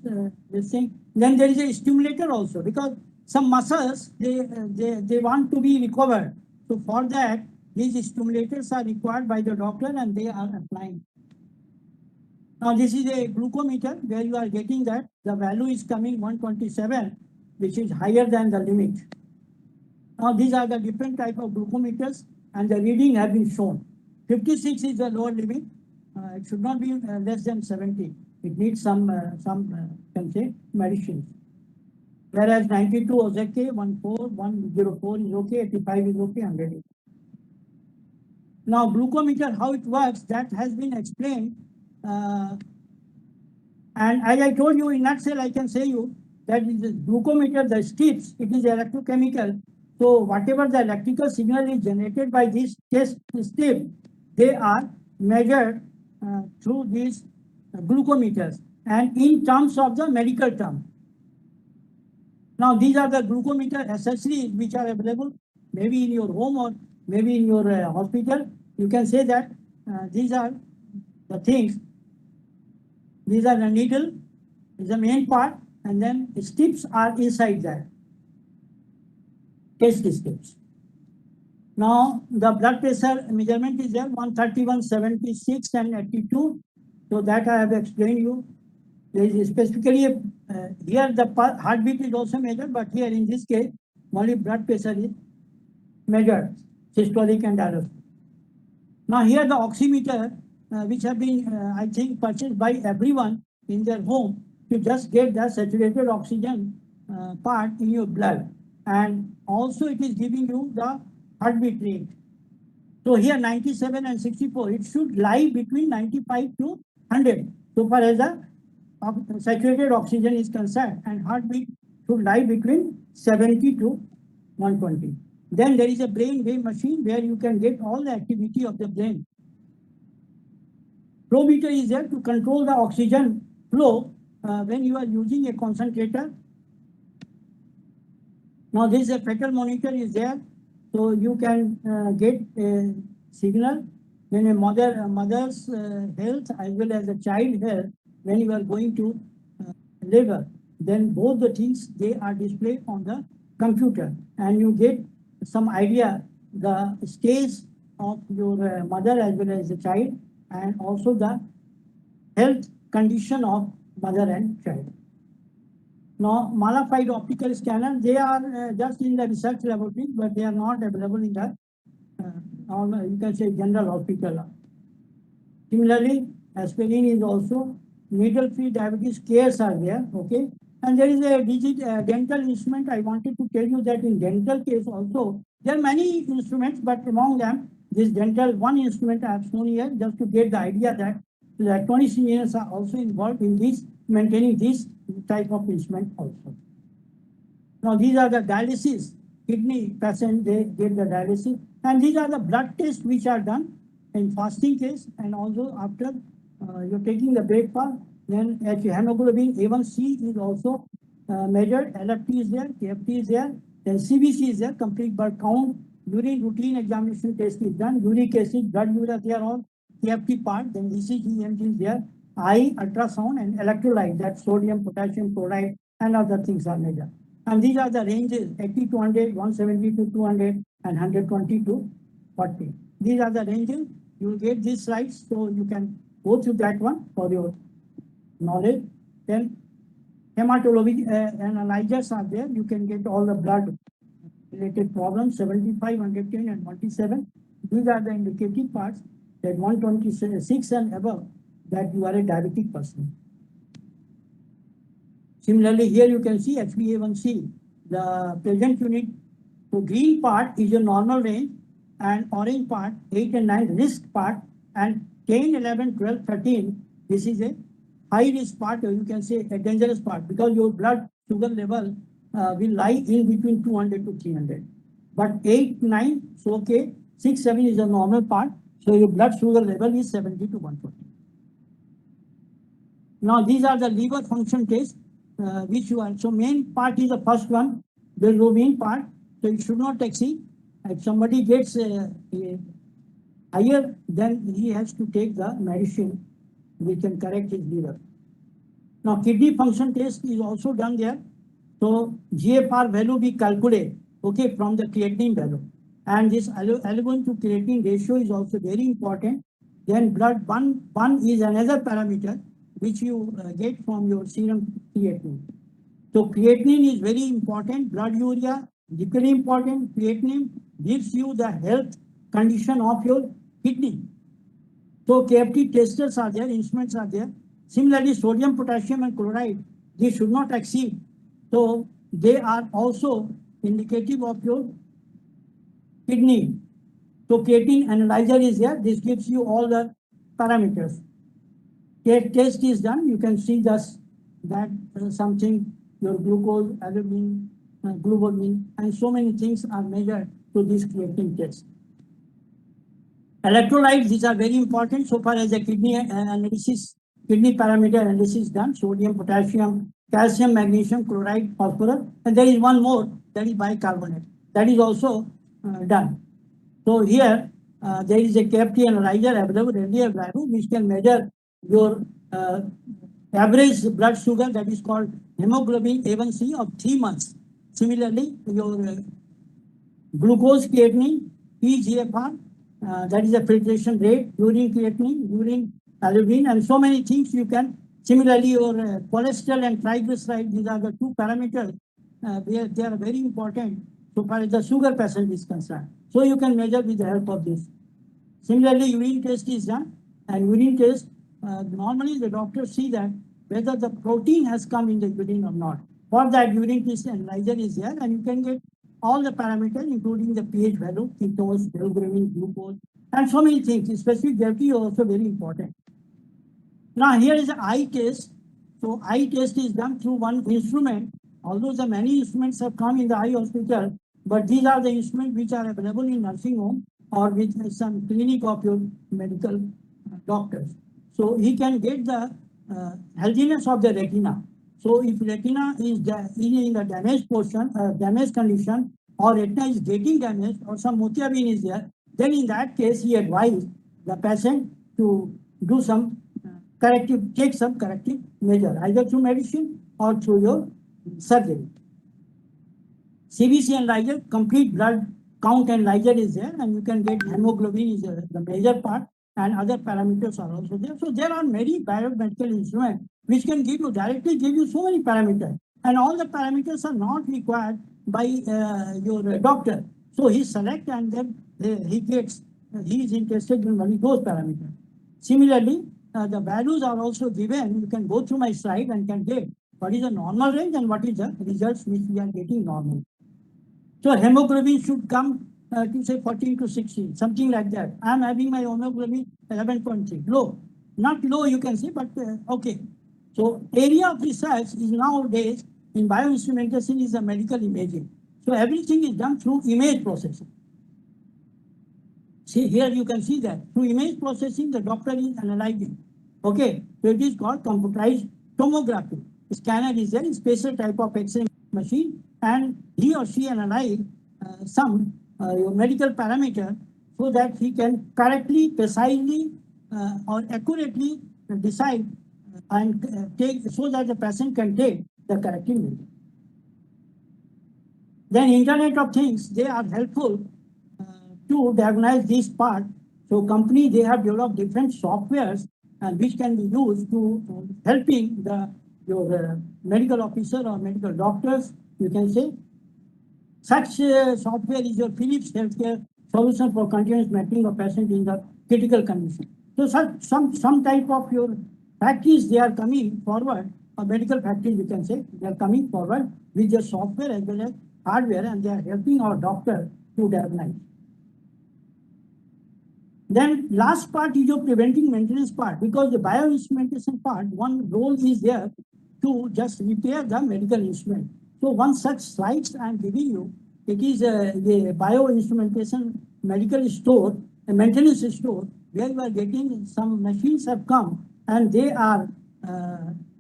this thing. Then there is a stimulator also, because some muscles they want to be recovered. So for that, these stimulators are required by the doctor, and they are applying. Now this is a glucometer where you are getting that the value is coming 127, which is higher than the limit. Now these are the different type of glucometers, and the reading have been shown. 56 is the lower limit. It should not be less than 70. It needs some can say medicines. Whereas 92 is okay, 104 is okay, 85 is okay, 100 is. Now glucometer, how it works, that has been explained. And as I told you in nutshell, I can say you that the glucometer, the strips, it is electrochemical. So whatever the electrical signal is generated by this test strip, they are measured through these glucometers and in terms of the medical term. Now these are the glucometer accessories which are available maybe in your home or maybe in your hospital. You can say that these are the things. These are the needle, is the main part, and then strips are inside that. Test strips. Now the blood pressure measurement is there, 131, 76, and 82. So that I have explained you. There is specifically here the heartbeat is also measured, but here in this case only blood pressure is measured, systolic and diastolic. Now here the oximeter, which have been I think purchased by everyone in their home to just get the saturated oxygen part in your blood, and also it is giving you the heartbeat rate. So here 97 and 64, it should lie between 95 to 100 so far as the saturated oxygen is concerned, and heartbeat should lie between 70 to 120. Then there is a brain wave machine where you can get all the activity of the brain. Flow meter is there to control the oxygen flow when you are using a concentrator. Now this is a fetal monitor is there, so you can get a signal when a mother's health as well as the child health when you are going to labor. Then both the things they are displayed on the computer, and you get some idea the stage of your mother as well as the child, and also the health condition of mother and child. Now, modified optical scanners, they are just in the research laboratory, but they are not available in the, you can say, general hospital. Similarly, aspirin is also, needle-free diabetes cares are there, okay? And there is a dental instrument. I wanted to tell you that in dental case also, there are many instruments, but among them, this dental one instrument I have shown here just to get the idea that the electronics engineers are also involved in this, maintaining this type of instrument also. Now these are the dialysis, kidney patient, they get the dialysis, and these are the blood tests which are done in fasting case, and also after you're taking the breakfast, then hemoglobin A1C is also measured, LFT is there, KFT is there, then CBC is there, complete blood count, urine routine examination test is done, uric acid, blood urea, they are all KFT part, then ECG, EMG is there, eye, ultrasound, and electrolyte, that sodium, potassium, chloride, and other things are measured. And these are the ranges, 80 to 100, 170 to 200, and 120 to 40. These are the ranges. You will get these slides, so you can go through that one for your knowledge. Then hematology analyzers are there. You can get all the blood related problems, 75, 110, and 127. These are the indicative parts that 126 and above, that you are a diabetic person. Similarly, here you can see HbA1c, the present unit. So green part is your normal range, and orange part, 8 and 9 risk part, and 10, 11, 12, 13, this is a high risk part, or you can say a dangerous part, because your blood sugar level will lie in between 200 to 300. But 8, 9, so okay, 6, 7 is a normal part. So your blood sugar level is 70 to 140. Now these are the liver function tests which you are. So main part is the first one, the bilirubin part. So it should not exceed. If somebody gets higher, then he has to take the medicine which can correct his liver. Now kidney function test is also done there. So GFR value we calculate, okay, from the creatinine value. And this albumin to creatinine ratio is also very important. Then blood one is another parameter which you get from your serum creatinine. So creatinine is very important. Blood urea, equally important. Creatinine gives you the health condition of your kidney. So KFT testers are there, instruments are there. Similarly, sodium, potassium, and chloride, they should not exceed. So they are also indicative of your kidney. So creatinine analyzer is there. This gives you all the parameters. Test is done. You can see just that something, your glucose, albumin, glucosamine, and so many things are measured to this creatinine test. Electrolytes, these are very important so far as the kidney analysis, kidney parameter analysis done, sodium, potassium, calcium, magnesium, chloride, phosphorus, and there is one more, that is bicarbonate. That is also done. So here, there is a KFT analyzer available, readily available, which can measure your average blood sugar, that is called hemoglobin A1C of 3 months. Similarly, your glucose creatinine, eGFR, that is the filtration rate, urine creatinine, urine albumin, and so many things you can. Similarly, your cholesterol and triglyceride, these are the two parameters. They are very important so far as the sugar patient is concerned. So you can measure with the help of this. Similarly, urine test is done, and urine test, normally the doctors see that whether the protein has come in the urine or not. For that, urine test analyzer is there, and you can get all the parameters, including the pH value, ketose, bilirubin, glucose, and so many things. Especially gravity is also very important. Now here is the eye test. So eye test is done through one instrument. Although the many instruments have come in the eye hospital, but these are the instruments which are available in nursing home or with some clinic of your medical doctors. So he can get the healthiness of the retina. So if retina is in the damaged portion, damaged condition, or retina is getting damaged, or some motiabine is there, then in that case he advised the patient to do some take some corrective measure, either through medicine or through your surgery. CBC analyzer, complete blood count analyzer is there, and you can get hemoglobin is the major part, and other parameters are also there. So there are many biomedical instruments which can directly give you so many parameters, and all the parameters are not required by your doctor. So he selects and then he is interested in only those parameters. Similarly, the values are also given. You can go through my slide and can get what is the normal range and what is the results which we are getting normal. So hemoglobin should come to say 14 to 16, something like that. I am having my hemoglobin 11.3, low. Not low you can say, but okay. So area of research is nowadays in bioinstrumentation is the medical imaging. So everything is done through image processing. See here you can see that through image processing the doctor is analyzing. Okay, so it is called computerized tomography. Scanner is a special type of X-ray machine, and he or she analyze some medical parameter so that he can correctly, precisely, or accurately decide and take so that the patient can take the corrective measure. Then Internet of Things, they are helpful to diagnose this part. So company, they have developed different softwares and which can be used to helping your medical officer or medical doctors, you can say. Such software is your Philips Healthcare solution for continuous mapping of patient in the critical condition. So some type of your factories, they are coming forward, or medical factories, you can say, they are coming forward with their software as well as hardware, and they are helping our doctor to diagnose. Then last part is your preventing maintenance part, because the bioinstrumentation part, one role is there to just repair the medical instrument. So one such slides I am giving you it is the bioinstrumentation medical store, a maintenance store, where you are getting some machines have come and they are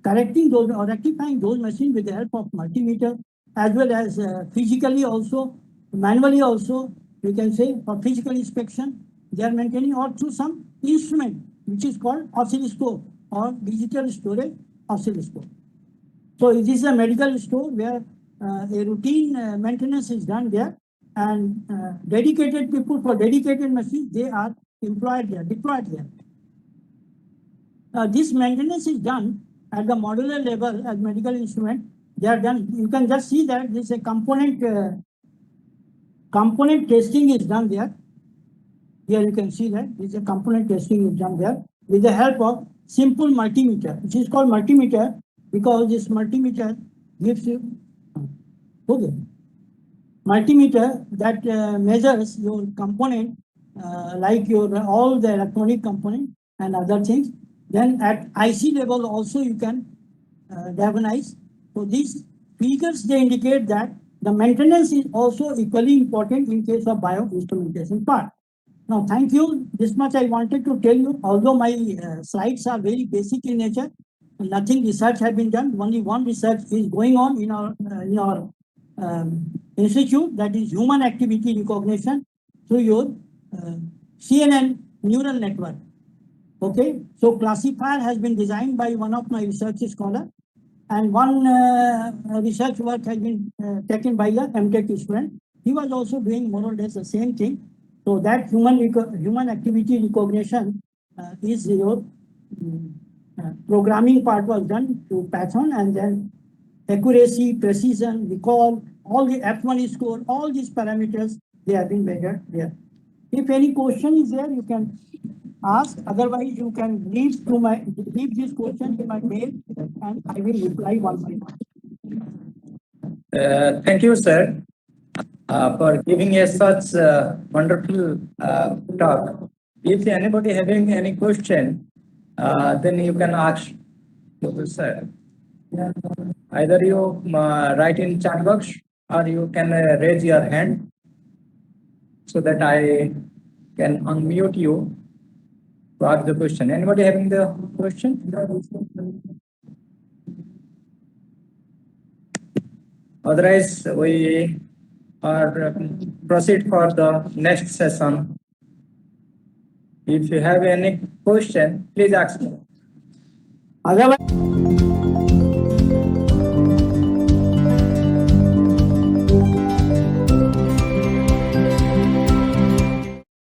correcting those or rectifying those machines with the help of multimeter, as well as physically also, manually also, you can say for physical inspection, they are maintaining, or through some instrument which is called oscilloscope or digital storage oscilloscope. So it is a medical store where a routine maintenance is done there, and dedicated people for dedicated machines, they are employed there, deployed there. This maintenance is done at the modular level as medical instrument. They are done. You can just see that this is a component testing is done there. Here you can see that this is a component testing is done there with the help of simple multimeter, which is called multimeter because this multimeter gives you multimeter that measures your component like your all the electronic component and other things. Then at IC level also you can diagnose. So these figures, they indicate that the maintenance is also equally important in case of bioinstrumentation part. Now, thank you. This much I wanted to tell you. Although my slides are very basic in nature, nothing research has been done. Only one research is going on in our institute, that is human activity recognition through your CNN neural network. Okay, so classifier has been designed by one of my research scholars, and one research work has been taken by a MTech student. He was also doing more or less the same thing. So that human activity recognition is your programming part was done to Python, and then accuracy, precision, recall, all the F1 score, all these parameters, they have been measured there. If any question is there, you can ask. Otherwise, you can leave this question in my mail, and I will reply one by one. Thank you, sir, for giving us such wonderful talk. If anybody having any question, then you can ask to the sir. Either you write in chat box or you can raise your hand so that I can unmute you to ask the question. Anybody having the question? Otherwise, we are proceed for the next session. If you have any question, please ask me. Otherwise.